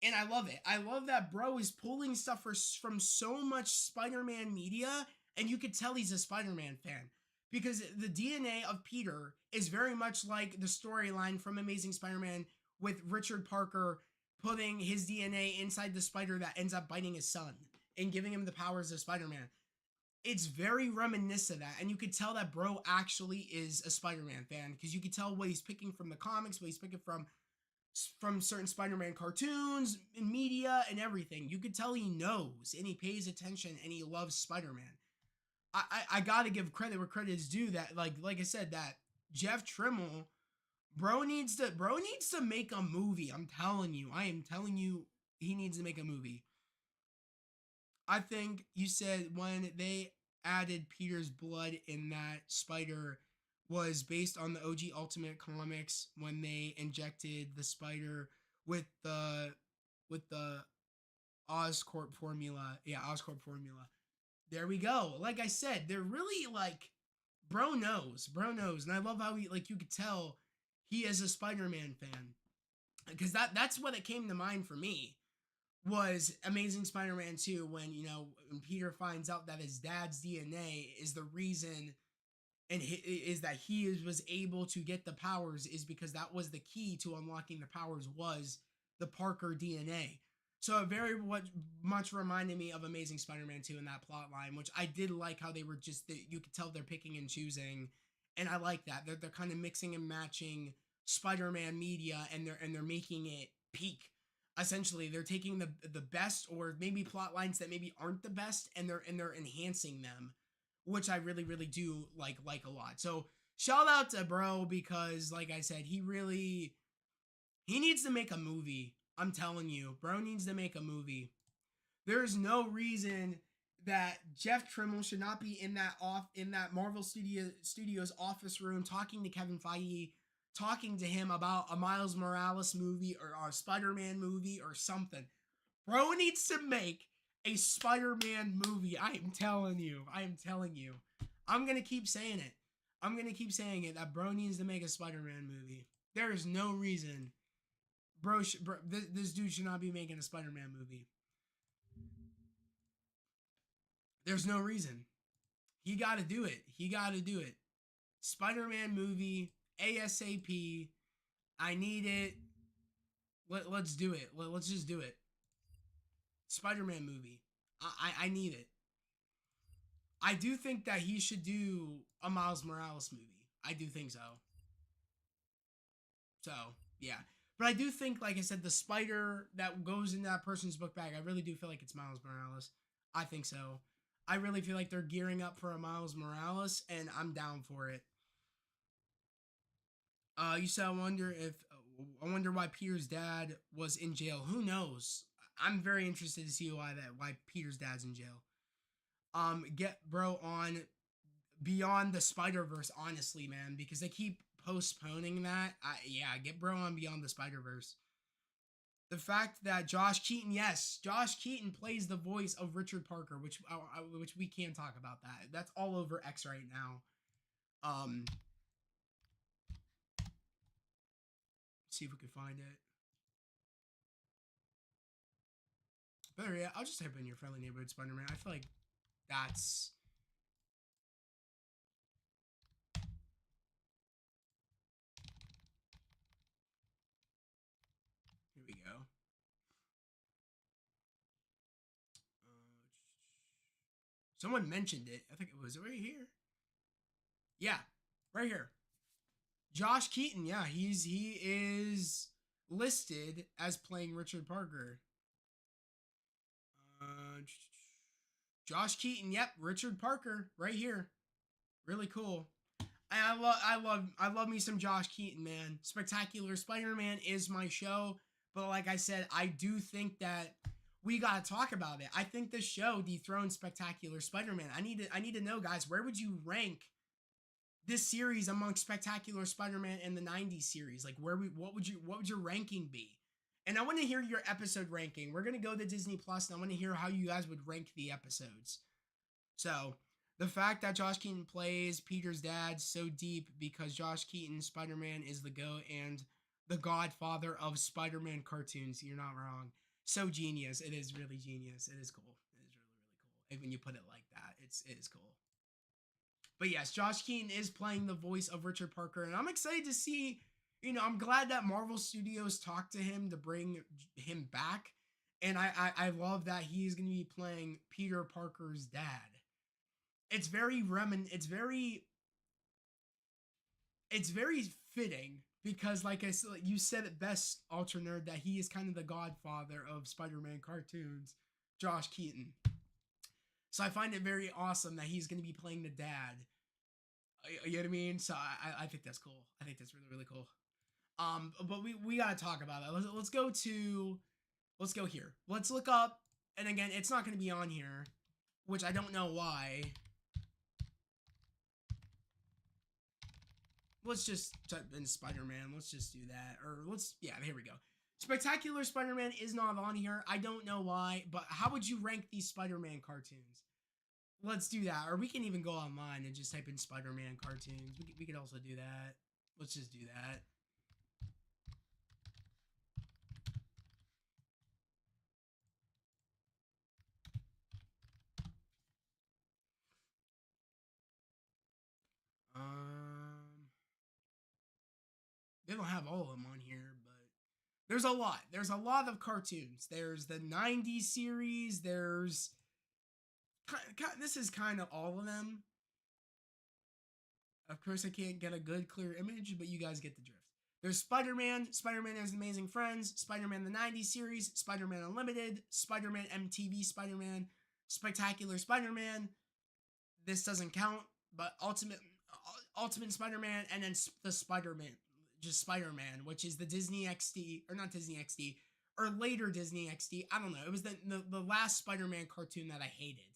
And I love it. I love that bro is pulling stuff from so much Spider-Man media, and you could tell he's a Spider-Man fan because the DNA of Peter is very much like the storyline from Amazing Spider-Man with Richard Parker putting his DNA inside the spider that ends up biting his son and giving him the powers of Spider-Man. It's very reminiscent of that, and you could tell that bro actually is a Spider-Man fan because you could tell what he's picking from the comics, what he's picking from certain Spider-Man cartoons and media and everything. You could tell he knows and he pays attention and he loves Spider-Man. I gotta give credit where credit is due. That like I said, that Jeff Trimmel, bro needs to make a movie. I am telling you, he needs to make a movie. I think you said when they added Peter's blood in that spider was based on the OG Ultimate comics when they injected the spider with the Oscorp formula. Yeah, Oscorp formula. There we go. Like I said, they're really like bro knows, and I love how he like you could tell he is a Spider-Man fan because that's what it came to mind for me was Amazing Spider-Man 2 when when Peter finds out that his dad's DNA is the reason and is that was able to get the powers is because that was the key to unlocking the powers was the Parker DNA. So it very much reminded me of Amazing Spider-Man 2 in that plot line, which I did like how they were you could tell they're picking and choosing, and I like that they're kind of mixing and matching Spider-Man media and they're making it peak. Essentially, they're taking the best or maybe plot lines that maybe aren't the best and they're enhancing them, which I really do like a lot. So shout out to bro because like I said, he needs to make a movie. I'm telling you, bro needs to make a movie. There's no reason that Jeff Trimmel should not be in that Marvel Studios office room talking to Kevin Feige, talking to him about a Miles Morales movie or a Spider-Man movie or something. Bro needs to make a Spider-Man movie. I am telling you. I am telling you. I'm going to keep saying it. I'm going to keep saying it that bro needs to make a Spider-Man movie. There is no reason this dude should not be making a Spider-Man movie. There's no reason. He got to do it. He got to do it. Spider-Man movie ASAP. I need it. Let's do it. Let's just do it. Spider-Man movie. I need it. I do think that he should do a Miles Morales movie. I do think so. So, yeah. But I do think, like I said, the spider that goes in that person's book bag, I really do feel like it's Miles Morales. I think so. I really feel like they're gearing up for a Miles Morales, and I'm down for it. You said I wonder why Peter's dad was in jail. Who knows? I'm very interested to see why Peter's dad's in jail. Get bro on Beyond the Spider Verse, honestly, man, because they keep postponing that. Yeah, get bro on Beyond the Spider Verse. The fact that Josh Keaton, yes, Josh Keaton plays the voice of Richard Parker, which we can talk about that. That's all over X right now. See if we can find it. Better yet, I'll just type in your friendly neighborhood Spider-Man. I feel like that's here we go. Someone mentioned it. I think it was right here. Yeah, right here. Josh Keaton. Yeah, he is listed as playing Richard Parker. Uh, Josh Keaton. Yep, Richard Parker right here. Really cool. I love me some Josh Keaton, man. Spectacular Spider-Man is my show, but like I said, I do think that we gotta talk about it. I think this show dethroned Spectacular Spider-Man. I need to know, guys, where would you rank this series among Spectacular Spider-Man and the '90s series? Like, what would your ranking be? And I want to hear your episode ranking. We're gonna go to Disney Plus, and I want to hear how you guys would rank the episodes. So the fact that Josh Keaton plays Peter's dad so deep because Josh Keaton Spider-Man is the GOAT and the godfather of Spider-Man cartoons. You're not wrong. So genius. It is really genius. It is cool. It is really, really cool. When you put it like that, it is cool. But yes, Josh Keaton is playing the voice of Richard Parker, and I'm excited to see. I'm glad that Marvel Studios talked to him to bring him back, and I love that he's going to be playing Peter Parker's dad. It's very fitting because, like I said, you said it best, Ultra Nerd, that he is kind of the godfather of Spider-Man cartoons, Josh Keaton. So I find it very awesome that he's going to be playing the dad. You know what I mean? So I think that's cool. I think that's really, really cool. But we gotta talk about that. Let's go here. Let's look up, and again, it's not going to be on here, which I don't know why. Let's just type in Spider-Man. Let's just do that. Here we go. Spectacular Spider-Man is not on here. I don't know why, but how would you rank these Spider-Man cartoons? Let's do that. Or we can even go online and just type in Spider-Man cartoons. We could also do that. Let's just do that. They don't have all of them on here, but there's a lot. There's a lot of cartoons. There's the '90s series. This is kind of all of them. Of course, I can't get a good, clear image, but you guys get the drift. There's Spider-Man, Spider-Man and His Amazing Friends, Spider-Man the '90s series, Spider-Man Unlimited, Spider-Man MTV Spider-Man, Spectacular Spider-Man. This doesn't count, but Ultimate Spider-Man, and then the Spider-Man, just Spider-Man, which is the Disney XD, or not Disney XD, or later Disney XD. I don't know. It was the last Spider-Man cartoon that I hated,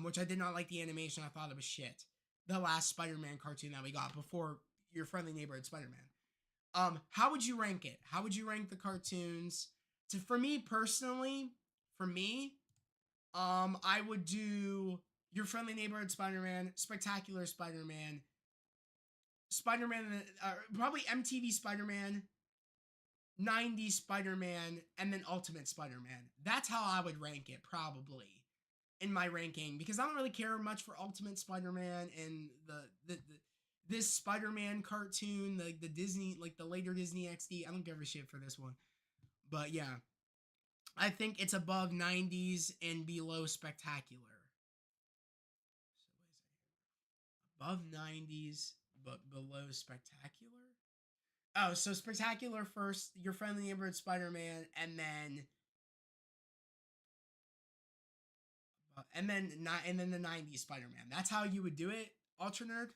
which I did not like the animation. I thought it was shit. The last Spider-Man cartoon that we got before Your Friendly Neighborhood Spider-Man. How would you rank it? How would you rank the cartoons? For me personally, I would do Your Friendly Neighborhood Spider-Man, Spectacular Spider-Man, probably MTV Spider-Man, '90s Spider-Man, and then Ultimate Spider-Man. That's how I would rank it, probably, in my ranking, because I don't really care much for Ultimate Spider-Man and this Spider-Man cartoon, the Disney, like the later Disney XD. I don't give a shit for this one. But yeah, I think it's above '90s and below Spectacular. So above '90s but below Spectacular. Oh, so Spectacular first, Your Friendly Neighborhood Spider-Man, and then the '90s Spider-Man. That's how you would do it, Ultra Nerd.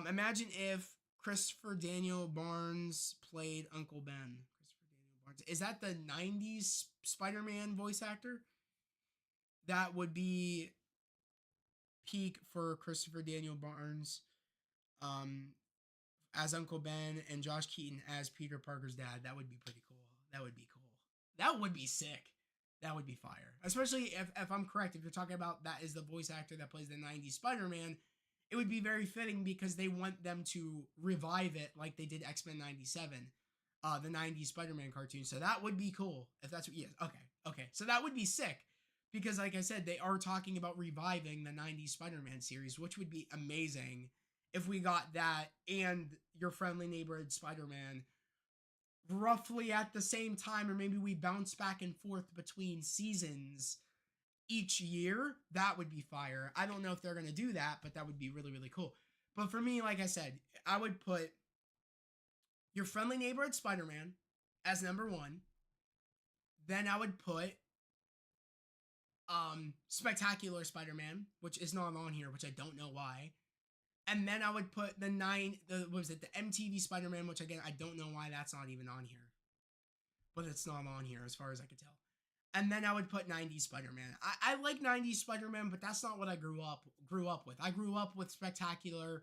Imagine if Christopher Daniel Barnes played Uncle Ben. Christopher Daniel Barnes. Is that the 90s Spider-Man voice actor? That would be peak for Christopher Daniel Barnes um, as Uncle Ben and Josh Keaton as Peter Parker's dad. That would be pretty cool. That would be cool. That would be sick. That would be fire. Especially if I'm correct, if you're talking about that is the voice actor that plays the 90s Spider-Man, it would be very fitting because they want them to revive it like they did X-Men 97, the 90s Spider-Man cartoon. So that would be cool if that's what, yes. Okay. So that would be sick because like I said, they are talking about reviving the 90s Spider-Man series, which would be amazing if we got that and Your Friendly Neighborhood Spider-Man roughly at the same time, or maybe we bounce back and forth between seasons each year. That would be fire. I don't know if they're going to do that, but that would be really, really cool. But for me, like I said, I would put Your Friendly Neighborhood Spider-Man as number one. Then I would put Spectacular Spider-Man, which is not on here, which I don't know why. And then I would put the MTV Spider-Man, which again, I don't know why that's not even on here. But it's not on here as far as I could tell. And then I would put 90s Spider-Man. I like 90s Spider-Man, but that's not what I grew up with. I grew up with Spectacular,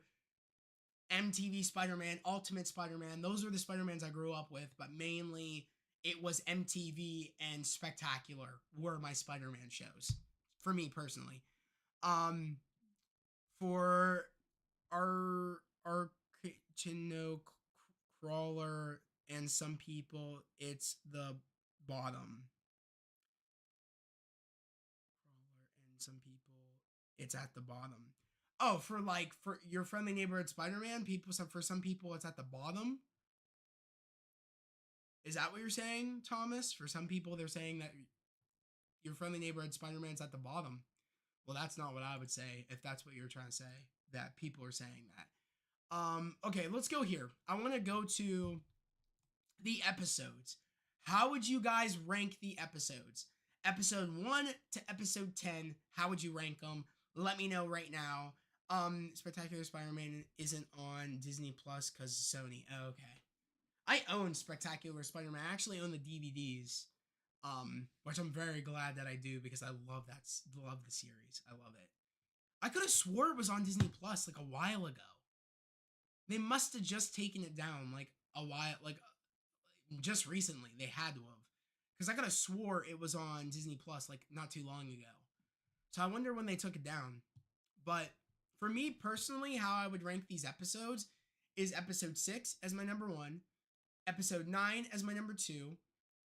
MTV Spider-Man, Ultimate Spider-Man. Those are the Spider-Mans I grew up with, but mainly it was MTV and Spectacular were my Spider-Man shows for me personally. For our Crawler and some people, it's the bottom. Crawler and some people, it's at the bottom. Oh, for Your Friendly Neighborhood Spider-Man, for some people, it's at the bottom. Is that what you're saying, Thomas? For some people, they're saying that Your Friendly Neighborhood Spider-Man's at the bottom. Well, that's not what I would say if that's what you're trying to say, that people are saying that. Okay, let's go here. I want to go to the episodes. How would you guys rank the episodes? Episode 1 to episode 10, how would you rank them? Let me know right now. Spectacular Spider-Man isn't on Disney Plus because Sony. Oh, okay. I own Spectacular Spider-Man. I actually own the DVDs, which I'm very glad that I do because I love the series. I love it. I could have swore it was on Disney Plus like a while ago. They must have just taken it down just recently. They had to have, because I could have swore it was on Disney Plus like not too long ago. So I wonder when they took it down. But for me personally, how I would rank these episodes is episode 6 as my number 1, episode 9 as my number 2,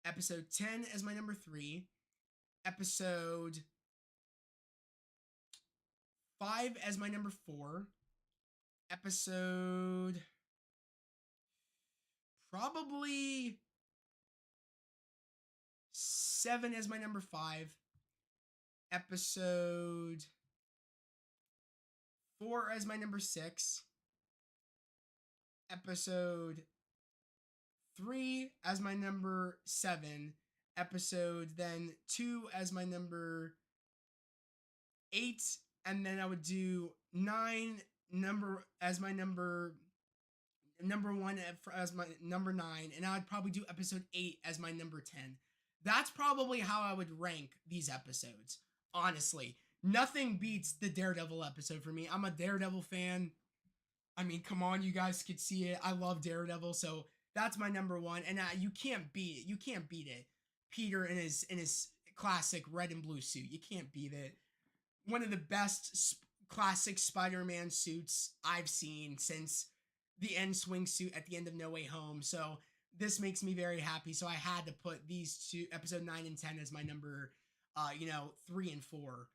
episode 10 as my number 3, episode 5 as my number 4, episode probably 7 as my number 5, episode 4 as my number 6, episode 3 as my number 7, episode then 2 as my number 8, and then I would do 9 as my number 1 as my number 9, and I would probably do episode 8 as my number 10. That's probably how I would rank these episodes. Honestly, nothing beats the Daredevil episode for me. I'm a Daredevil fan. I mean, come on, you guys could see it. I love Daredevil, so that's my number 1, and you can't beat it. You can't beat it. Peter in his classic red and blue suit. You can't beat it. One of the best classic Spider-Man suits I've seen since the end swing suit at the end of No Way Home. So this makes me very happy. So I had to put these two, episode 9 and 10, as my number, 3 and 4.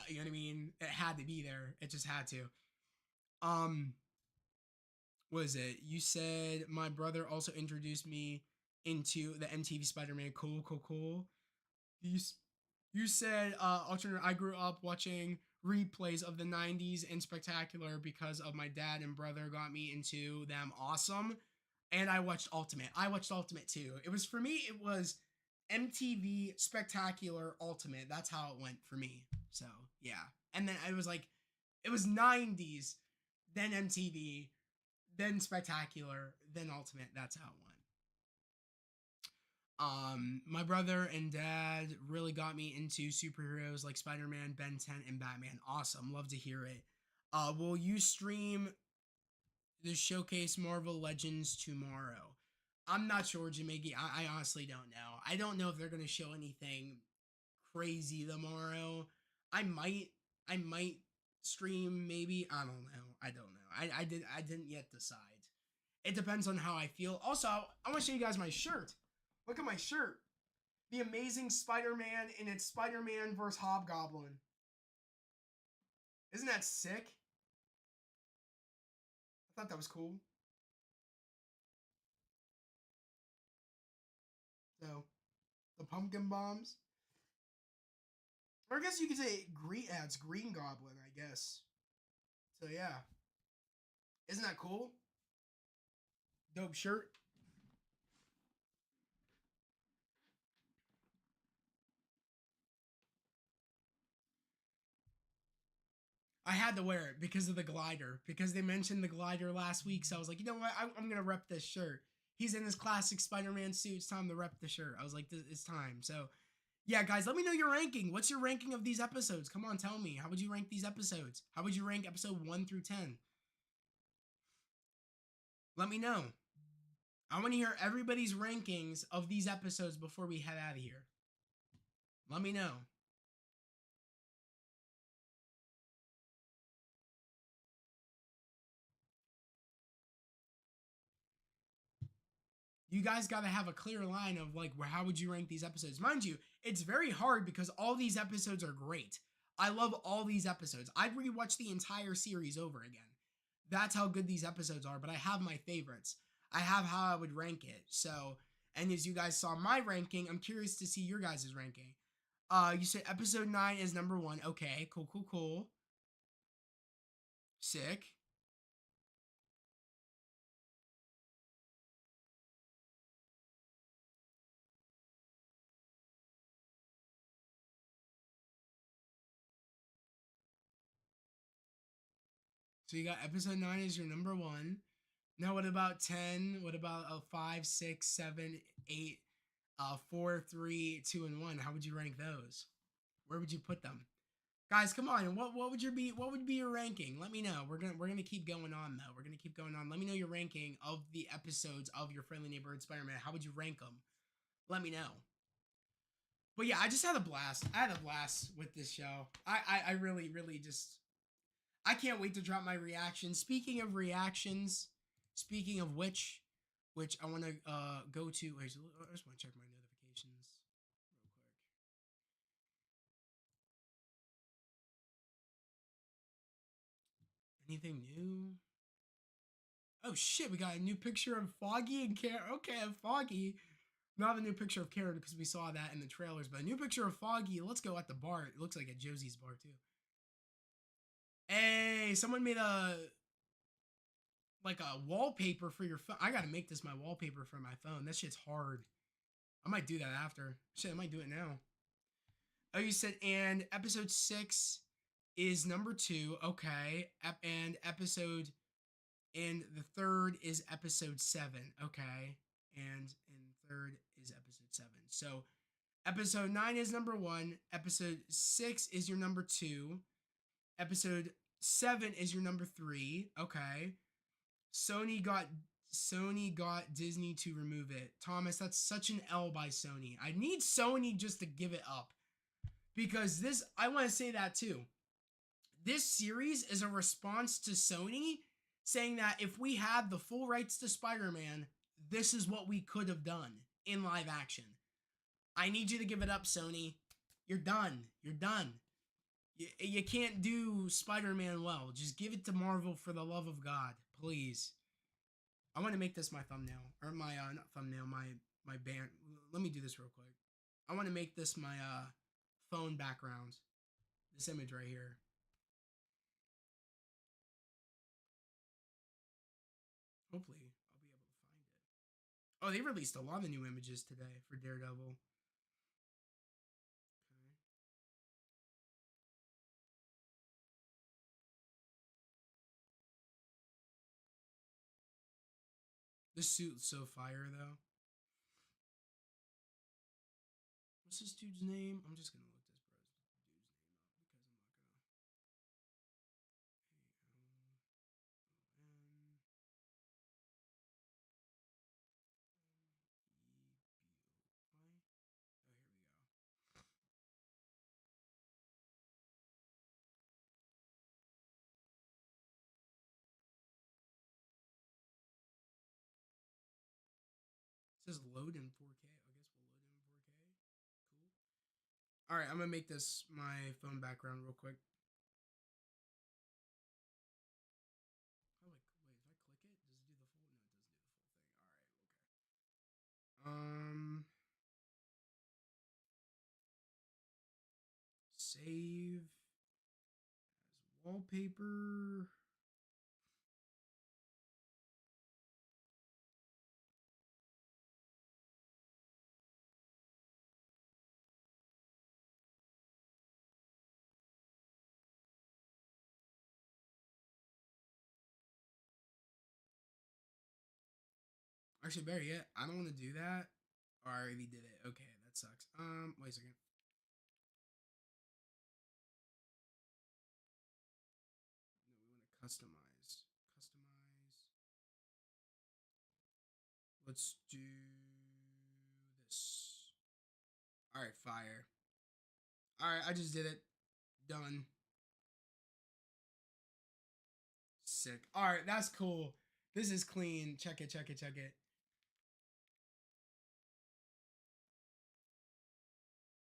You know what I mean? It had to be there. It just had to. What is it? You said my brother also introduced me into the MTV Spider-Man. Cool. You said alternate. I grew up watching replays of the 90s and Spectacular because of my dad and brother got me into them. Awesome. And I watched Ultimate. I watched Ultimate too. It was, for me, it was MTV Spectacular Ultimate. That's how it went for me. So yeah. And then it was 90s, then MTV, then Spectacular, then Ultimate. That's how it went. My brother and dad really got me into superheroes like Spider-Man, Ben 10, and Batman. Awesome. Love to hear it. Will you stream the Showcase Marvel Legends tomorrow? I'm not sure, Jamaica. I honestly don't know. I don't know if they're gonna show anything crazy tomorrow. I might I might stream maybe. I don't know. I don't know. I didn't yet decide. It depends on how I feel. Also, I want to show you guys my shirt. Look at my shirt. The Amazing Spider-Man, and it's Spider-Man versus Hobgoblin. Isn't that sick? I thought that was cool. So, the pumpkin bombs. Or I guess you could say green. It's Green Goblin, I guess. So yeah, isn't that cool? Dope shirt. I had to wear it because of the glider. Because they mentioned the glider last week, so I was like, you know what? I'm gonna rep this shirt. He's in his classic Spider-Man suit. It's time to rep the shirt. I was like, it's time. So, yeah, guys, let me know your ranking. What's your ranking of these episodes? Come on, tell me. How would you rank these episodes? How would you rank episode 1 through 10? Let me know. I want to hear everybody's rankings of these episodes before we head out of here. Let me know. You guys got to have a clear line of like, how would you rank these episodes? Mind you, it's very hard because all these episodes are great. I love all these episodes. I'd rewatch the entire series over again. That's how good these episodes are, but I have my favorites. I have how I would rank it. So, and as you guys saw my ranking, I'm curious to see your guys' ranking. You said episode 9 is number 1. Okay, cool. Sick. So you got episode 9 is your number 1. Now what about 10? What about 5, 6, 7, 8, 4, 3, 2, and 1? How would you rank those? Where would you put them? Guys, come on. What would be your ranking? Let me know. We're gonna keep going on though. We're gonna keep going on. Let me know your ranking of the episodes of your friendly neighborhood Spider-Man. How would you rank them? Let me know. But yeah, I just had a blast. I had a blast with this show. I really just I can't wait to drop my reaction. Speaking of reactions, speaking of which I want to go to. Wait, I just want to check my notifications real quick. Anything new? Oh shit, we got a new picture of Foggy and Karen. Okay, Foggy. Not a new picture of Karen because we saw that in the trailers, but a new picture of Foggy. Let's go at the bar. It looks like at Josie's bar too. Hey, someone made a like a wallpaper for your phone. I gotta make this my wallpaper for my phone. That shit's hard. I might do that after. Shit, I might do it now. Oh, you said, and episode 6 is number 2. Okay. And the third is episode 7. Okay. And third is episode 7. So episode 9 is number 1. Episode 6 is your number 2. Episode 7 is your number 3. Okay. Sony got Disney to remove it. Thomas, that's such an L by Sony. I need Sony just to give it up. Because this, I want to say that too. This series is a response to Sony saying that if we had the full rights to Spider-Man, this is what we could have done in live action. I need you to give it up, Sony. You're done. You're done. You can't do Spider-Man well. Just give it to Marvel for the love of God, please. I want to make this my thumbnail, or my not thumbnail, my band. Let me do this real quick. I want to make this my phone background. This image right here. Hopefully, I'll be able to find it. Oh, they released a lot of new images today for Daredevil. This suit's so fire though. What's this dude's name? I'm just gonna look this dude's name up because I'm not gonna. It says load in 4K. I guess we'll load in 4K. Cool. All right, I'm gonna make this my phone background real quick. Oh, wait, if I click it, does it do the full? No, it doesn't do the full thing. All right, okay. Save as wallpaper. Actually, better yet, I don't want to do that. Oh, I already did it. Okay, that sucks. Wait a second. No, we want to customize. Customize. Let's do this. All right, fire. All right, I just did it. Done. Sick. All right, that's cool. This is clean. Check it, check it, check it.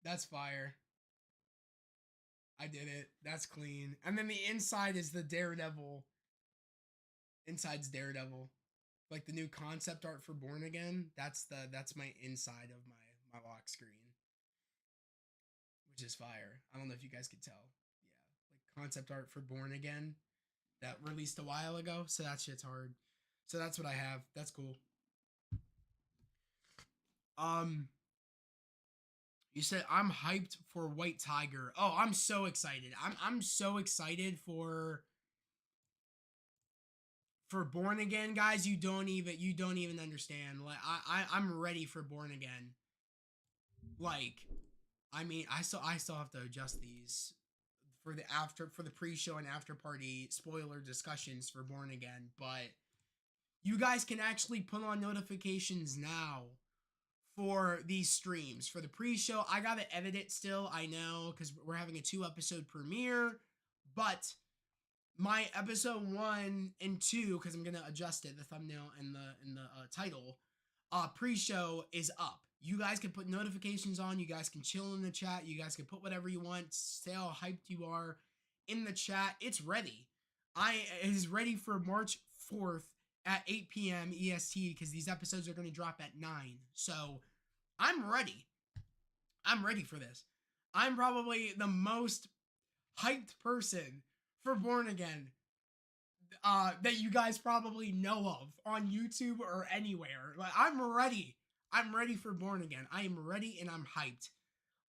That's fire. I did it. That's clean. And then the inside is the Daredevil. Inside's Daredevil. Like the new concept art for Born Again. That's my inside of my lock screen. Which is fire. I don't know if you guys could tell. Yeah. Like concept art for Born Again that released a while ago. So that shit's hard. So that's what I have. That's cool. You said I'm hyped for White Tiger. Oh, I'm so excited. I'm so excited for Born Again, guys. You don't even understand. Like I'm ready for Born Again. Like, I mean, I still have to adjust these for the pre-show and after party spoiler discussions for Born Again, but you guys can actually put on notifications now for these streams. For the pre-show, I gotta edit it still, I know, because we're having a 2-episode premiere, but my episode 1 and 2, because I'm gonna adjust it, the thumbnail and the title, pre-show is up. You guys can put notifications on. You guys can chill in the chat. You guys can put whatever you want. Say how hyped you are in the chat. It's ready. It is ready for March 4th at 8 p.m. EST because these episodes are going to drop at 9. So I'm ready. I'm ready for this. I'm probably the most hyped person for Born Again that you guys probably know of on YouTube or anywhere. Like, I'm ready. I'm ready for Born Again. I am ready and I'm hyped.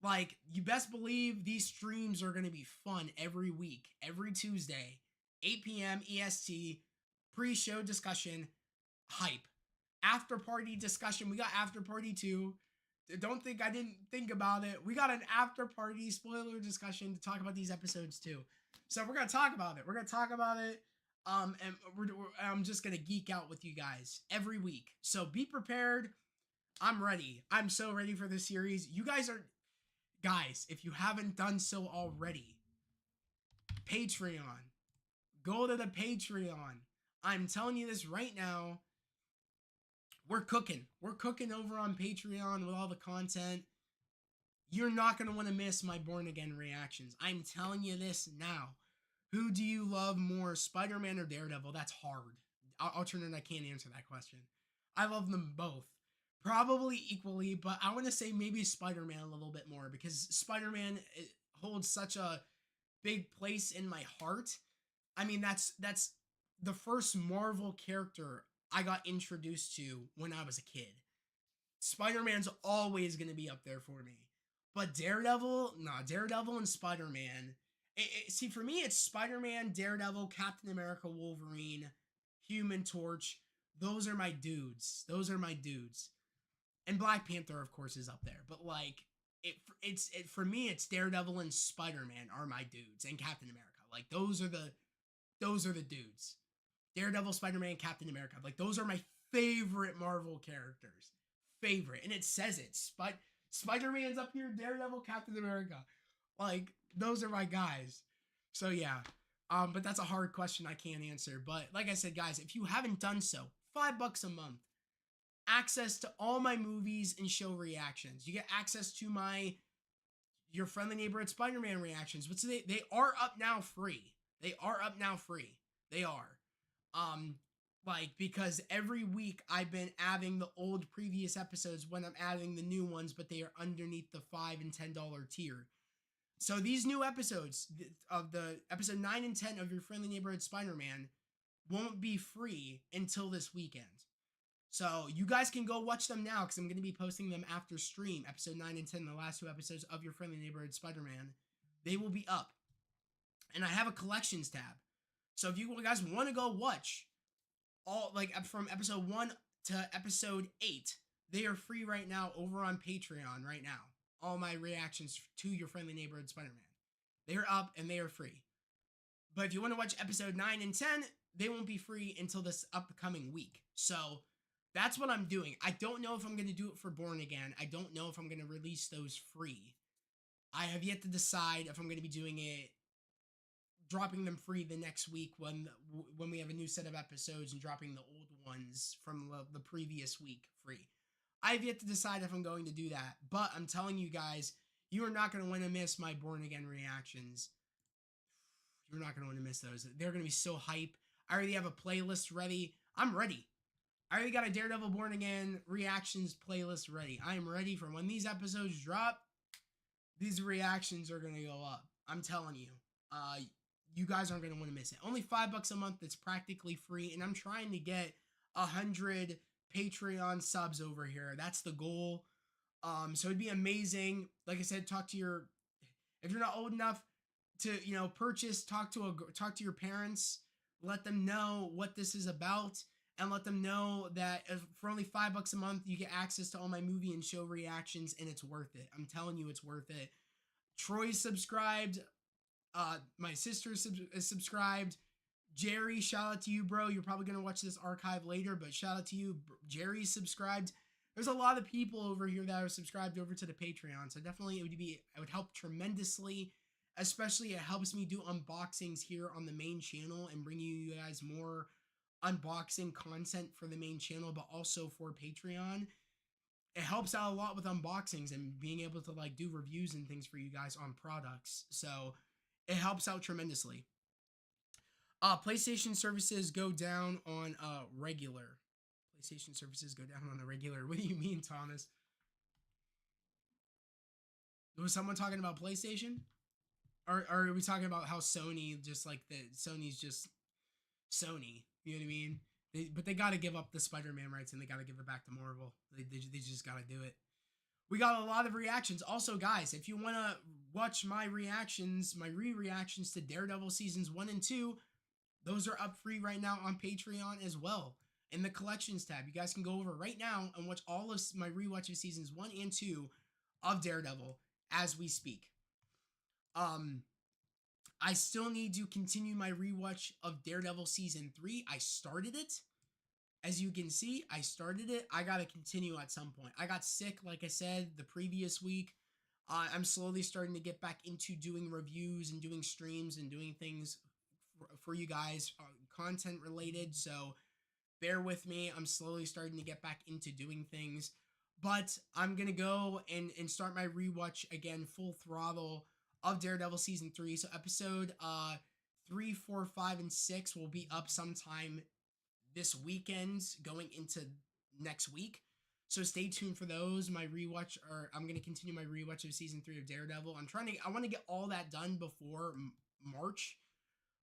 Like, you best believe these streams are going to be fun every week, every Tuesday, 8 p.m. EST, pre-show discussion, hype. After party discussion, we got after party too. Don't think I didn't think about it. We got an after party spoiler discussion to talk about these episodes too. So we're going to talk about it. We're going to talk about it. And I'm just going to geek out with you guys every week. So be prepared. I'm ready. I'm so ready for this series. You guys, if you haven't done so already, Patreon. Go to the Patreon. I'm telling you this right now. We're cooking. We're cooking over on Patreon with all the content. You're not going to want to miss my Born Again reactions. I'm telling you this now. Who do you love more, Spider-Man or Daredevil? That's hard. Alternate, I can't answer that question. I love them both. Probably equally, but I want to say maybe Spider-Man a little bit more because Spider-Man holds such a big place in my heart. I mean, that's the first Marvel character I got introduced to when I was a kid. Spider-Man's always going to be up there for me. But Daredevil and Spider-Man. See, for me, it's Spider-Man, Daredevil, Captain America, Wolverine, Human Torch, those are my dudes. Those are my dudes. And Black Panther, of course, is up there. But like, for me, it's Daredevil and Spider-Man are my dudes, and Captain America. Like those are the dudes. Daredevil, Spider-Man, Captain America. Like those are my favorite Marvel characters. Favorite, and it says it. Spider-Man's up here. Daredevil, Captain America. Like those are my guys. So yeah. But that's a hard question I can't answer. But like I said, guys, if you haven't done so, $5 a month, access to all my movies and show reactions. You get access to your friendly neighborhood Spider-Man reactions, which they are up now free. They are up now free. They are. Like because every week I've been adding the old previous episodes when I'm adding the new ones, but they are underneath the $5 and $10 tier. So these new episodes of the episode 9 and 10 of your friendly neighborhood Spider-Man won't be free until this weekend. So you guys can go watch them now because I'm going to be posting them after stream. Episode 9 and 10, the last two episodes of your friendly neighborhood Spider-Man, they will be up. And I have a collections tab. So if you guys want to go watch all like from episode 1 to episode 8, they are free right now over on Patreon right now. All my reactions to your friendly neighborhood Spider-Man. They are up and they are free. But if you want to watch episode 9 and 10, they won't be free until this upcoming week. So that's what I'm doing. I don't know if I'm going to do it for Born Again. I don't know if I'm going to release those free. I have yet to decide if I'm going to be doing it, dropping them free the next week when we have a new set of episodes and dropping the old ones from the previous week free. I have yet to decide if I'm going to do that, but I'm telling you guys, you are not going to want to miss my Born Again reactions. You're not going to want to miss those. They're going to be so hype. I already have a playlist ready. I'm ready. I already got a Daredevil Born Again reactions playlist ready. I am ready for when these episodes drop. These reactions are going to go up. I'm telling you. You guys aren't going to want to miss it. Only $5 a month. That's practically free, and I'm trying to get 100 Patreon subs over here. That's the goal. So it'd be amazing. Like I said, if you're not old enough to, purchase, talk to your parents, let them know what this is about, and let them know that for only $5 a month, you get access to all my movie and show reactions, and it's worth it. I'm telling you, it's worth it. Troy's subscribed. My sister is subscribed. Jerry, shout out to you, bro. You're probably going to watch this archive later, but shout out to you. Jerry's subscribed. There's a lot of people over here that are subscribed over to the Patreon, so definitely it would help tremendously, especially it helps me do unboxings here on the main channel and bring you guys more unboxing content for the main channel, but also for Patreon. It helps out a lot with unboxings and being able to like do reviews and things for you guys on products, so it helps out tremendously. PlayStation services go down on regular. PlayStation services go down on the regular. What do you mean, Thomas? Was someone talking about PlayStation? Or are we talking about how Sony Sony's just Sony? You know what I mean? But they got to give up the Spider-Man rights and they got to give it back to Marvel. They just got to do it. We got a lot of reactions. Also, guys, if you want to watch my reactions, my re-reactions to Daredevil seasons 1 and 2, those are up free right now on Patreon as well. In the collections tab, you guys can go over right now and watch all of my rewatch of seasons 1 and 2 of Daredevil as we speak. I still need to continue my rewatch of Daredevil season 3. I started it. As you can see, I started it. I gotta continue at some point. I got sick, like I said, the previous week. I'm slowly starting to get back into doing reviews and doing streams and doing things for you guys, content related. So bear with me. I'm slowly starting to get back into doing things. But I'm going to go and start my rewatch again, full throttle, of Daredevil season 3. So episode 3, 4, 5, and 6 will be up sometime this weekend going into next week. So stay tuned for those. I'm going to continue my rewatch of season 3 of Daredevil. I want to get all that done before March.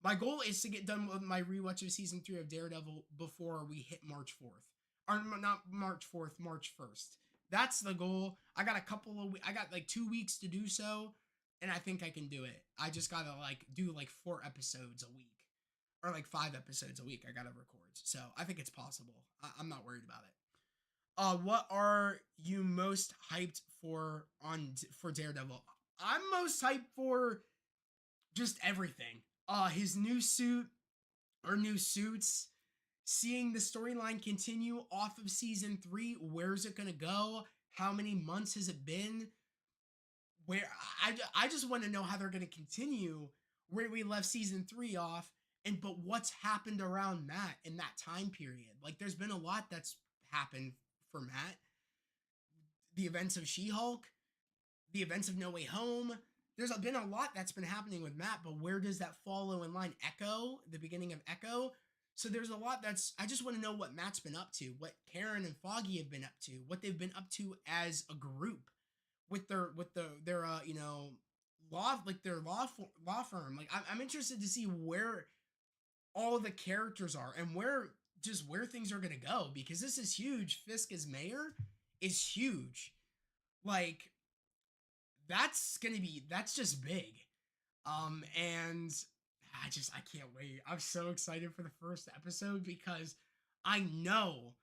My goal is to get done with my rewatch of season 3 of Daredevil before we hit March 4th. Or not March 4th, March 1st. That's the goal. I got like 2 weeks to do so, and I think I can do it. I just gotta do 4 episodes a week. or like 5 episodes a week I gotta record. So I think it's possible. I'm not worried about it. What are you most hyped for Daredevil? I'm most hyped for just everything. His new suit or new suits, seeing the storyline continue off of season 3. Where's it gonna go? How many months has it been? Where I just want to know how they're gonna continue where we left season 3 off, but what's happened around Matt in that time period. Like, there's been a lot that's happened for Matt. The events of She-Hulk, the events of No Way Home. There's been a lot that's been happening with Matt, but where does that follow in line? Echo, the beginning of Echo. So there's a lot I just want to know what Matt's been up to, what Karen and Foggy have been up to, what they've been up to as a group with their law firm. Like, I'm interested to see where all the characters are and where things are gonna go, because this is huge. Fisk as mayor is huge. Like, that's just big. And I can't wait. I'm so excited for the first episode, because I know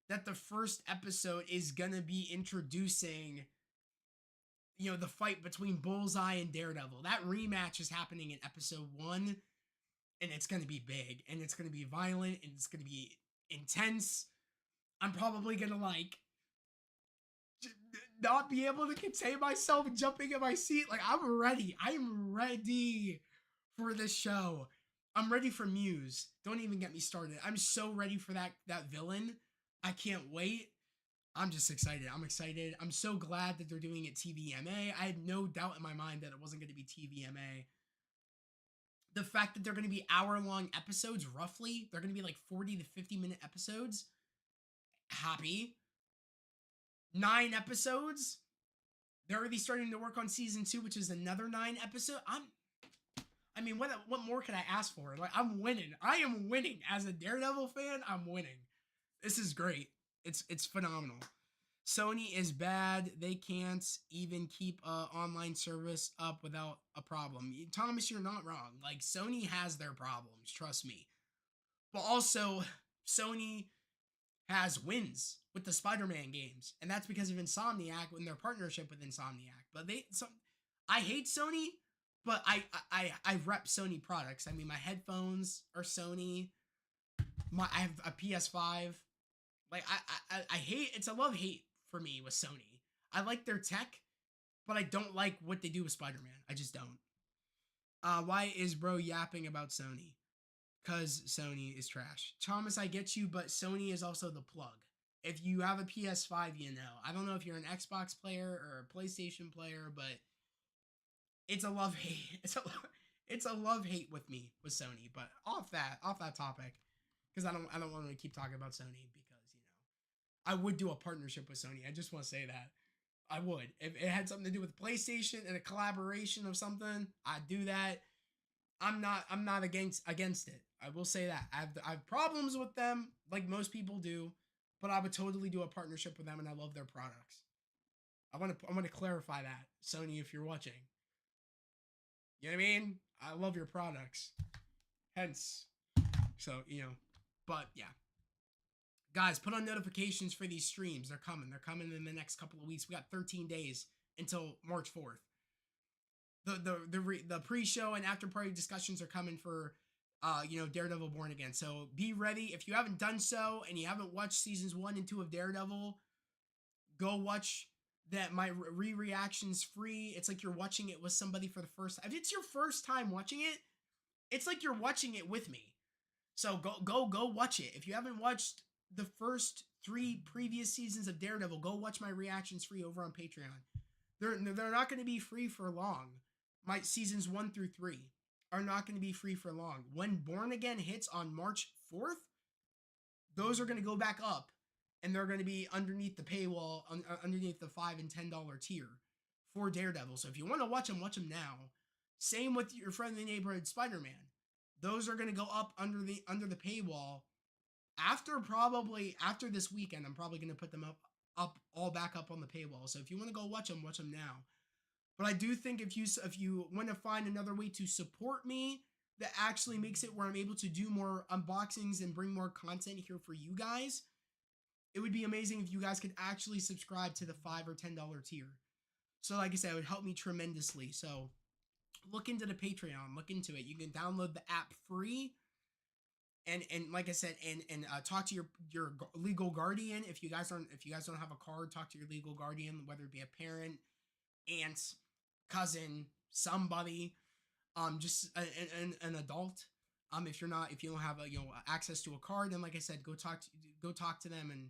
that the first episode is gonna be introducing, the fight between Bullseye and Daredevil. That rematch is happening in episode 1, and it's gonna be big, and it's gonna be violent, and it's gonna be intense. I'm probably gonna not be able to contain myself jumping in my seat. Like, I'm ready. I am ready for this show. I'm ready for Muse. Don't even get me started. I'm so ready for that villain. I can't wait. I'm just excited. I'm excited. I'm so glad that they're doing it TVMA. I had no doubt in my mind that it wasn't going to be TVMA. The fact that they're going to be hour-long episodes, roughly, they're going to be like 40 to 50-minute episodes. Happy. 9 episodes. They're already starting to work on season 2, which is another 9 episode. What more could I ask for? Like, I'm winning. I am winning. As a Daredevil fan, I'm winning. This is great. It's phenomenal. Sony is bad. They can't even keep an online service up without a problem. Thomas, you're not wrong. Like, Sony has their problems, trust me. But also, Sony has wins with the Spider-Man games, and that's because of Insomniac and their partnership with Insomniac. But I hate Sony, but I rep Sony products. I mean, my headphones are Sony. I have a PS5. Like, I hate, it's a love-hate for me with Sony. I like their tech, but I don't like what they do with Spider-Man. I just don't. Why is bro yapping about Sony? Because Sony is trash. Thomas, I get you, but Sony is also the plug. If you have a PS5, you know. I don't know if you're an Xbox player or a PlayStation player, but it's a love-hate. It's a love-hate with me with Sony. But off that topic, because I don't want to keep talking about Sony, because I would do a partnership with Sony. I just want to say that. I would. If it had something to do with PlayStation and a collaboration of something, I'd do that. I'm not against it. I will say that. I have problems with them, like most people do, but I would totally do a partnership with them, and I love their products. I want to clarify that, Sony, if you're watching. You know what I mean? I love your products. Hence, so, but yeah. Guys, put on notifications for these streams. They're coming. They're coming in the next couple of weeks. We got 13 days until March 4th. The pre-show and after-party discussions are coming for, Daredevil Born Again. So be ready. If you haven't done so and you haven't watched seasons 1 and 2 of Daredevil, go watch that. My reactions free. It's like you're watching it with somebody for the first time. If it's your first time watching it, it's like you're watching it with me. So go watch it. If you haven't watched the first 3 previous seasons of Daredevil, go watch my reactions free over on Patreon. They're not going to be free for long. My seasons 1 through 3 are not going to be free for long. When Born Again hits on March 4th, those are going to go back up, and they're going to be underneath the paywall, underneath the $5 and $10 tier for Daredevil. So if you want to watch them now. Same with your friendly neighborhood Spider-Man. Those are going to go up under the paywall after this weekend. I'm probably going to put them up back up on the paywall. So if you want to go watch them now. But I do think if you want to find another way to support me that actually makes it where I'm able to do more unboxings and bring more content here for you guys. It would be amazing if you guys could actually subscribe to the $5 or $10 tier. So like I said, it would help me tremendously. So look into the Patreon, look into it. You can download the app free. And like I said, and talk to your legal guardian. If you guys don't have a card, talk to your legal guardian, whether it be a parent, aunt, cousin, somebody, just an adult. If you don't have access to a card, then like I said, go talk to them and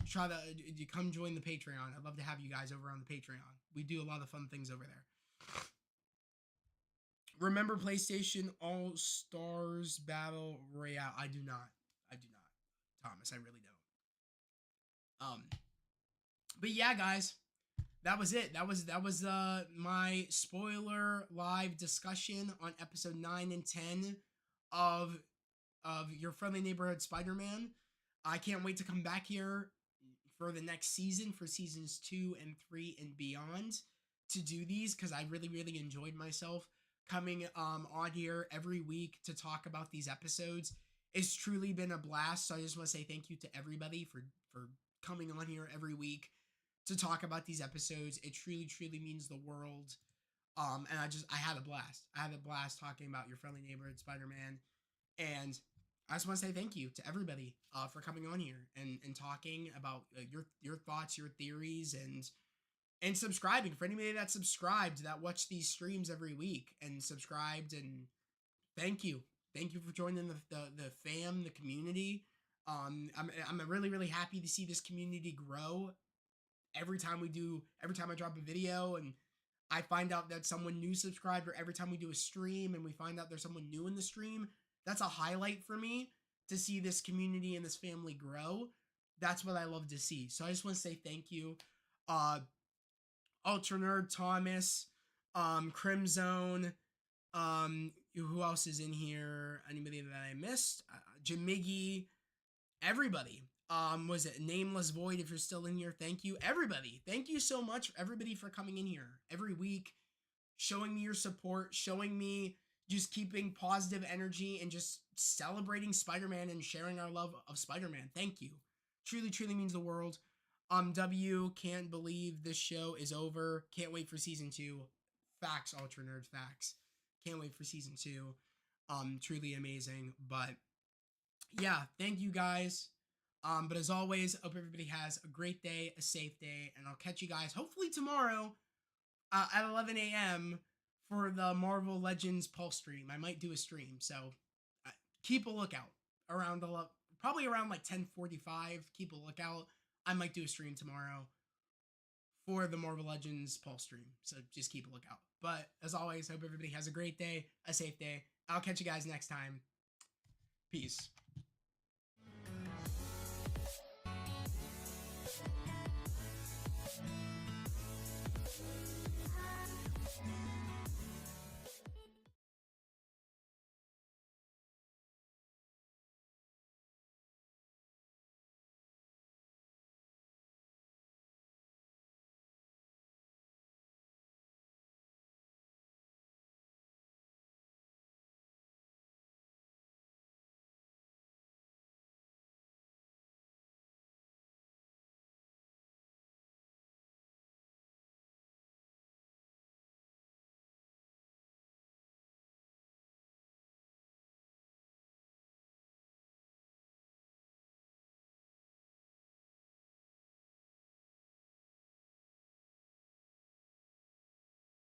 try to come join the Patreon. I'd love to have you guys over on the Patreon. We do a lot of fun things over there. Remember PlayStation All Stars Battle Royale? I do not, Thomas. I really don't. But yeah, guys, that was it. That was my spoiler live discussion on episode 9 and 10 of Your Friendly Neighborhood Spider-Man. I can't wait to come back here for the next season, for seasons 2 and 3 and beyond, to do these, because I really enjoyed myself coming on here every week to talk about these episodes. It's truly been a blast. So I just want to say thank you to everybody for coming on here every week to talk about these episodes. It truly means the world. And I had a blast. I had a blast talking about Your Friendly Neighborhood Spider-Man. And I just want to say thank you to everybody for coming on here and talking about your thoughts, your theories, and subscribing. For anybody that subscribed, that watched these streams every week and subscribed, and thank you for joining the fam, the community. I'm really happy to see this community grow every time I drop a video and I find out that someone new subscribed, or every time we do a stream and we find out there's someone new in the stream. That's a highlight for me, to see this community and this family grow. That's what I love to see. So I just want to say thank you. Ultra Nerd Thomas, Crimzone, who else is in here? Anybody that I missed? Jamiggy, everybody. Was it Nameless Void? If you're still in here, thank you, everybody. Thank you so much, everybody, for coming in here every week, showing me your support, showing me just keeping positive energy and just celebrating Spider-Man and sharing our love of Spider-Man. Thank you. Truly means the world. W, can't believe this show is over. Can't wait for season 2. Facts, Ultra Nerd, facts. Can't wait for season 2. Truly amazing. But yeah, thank you guys. But as always, I hope everybody has a great day, a safe day, and I'll catch you guys hopefully tomorrow at 11 a.m. for the Marvel Legends Pulse stream. I might do a stream, so keep a lookout around probably around like 10:45. Keep a lookout. I might do a stream tomorrow for the Marvel Legends Pulse stream, so just keep a lookout. But as always, I hope everybody has a great day, a safe day. I'll catch you guys next time. Peace.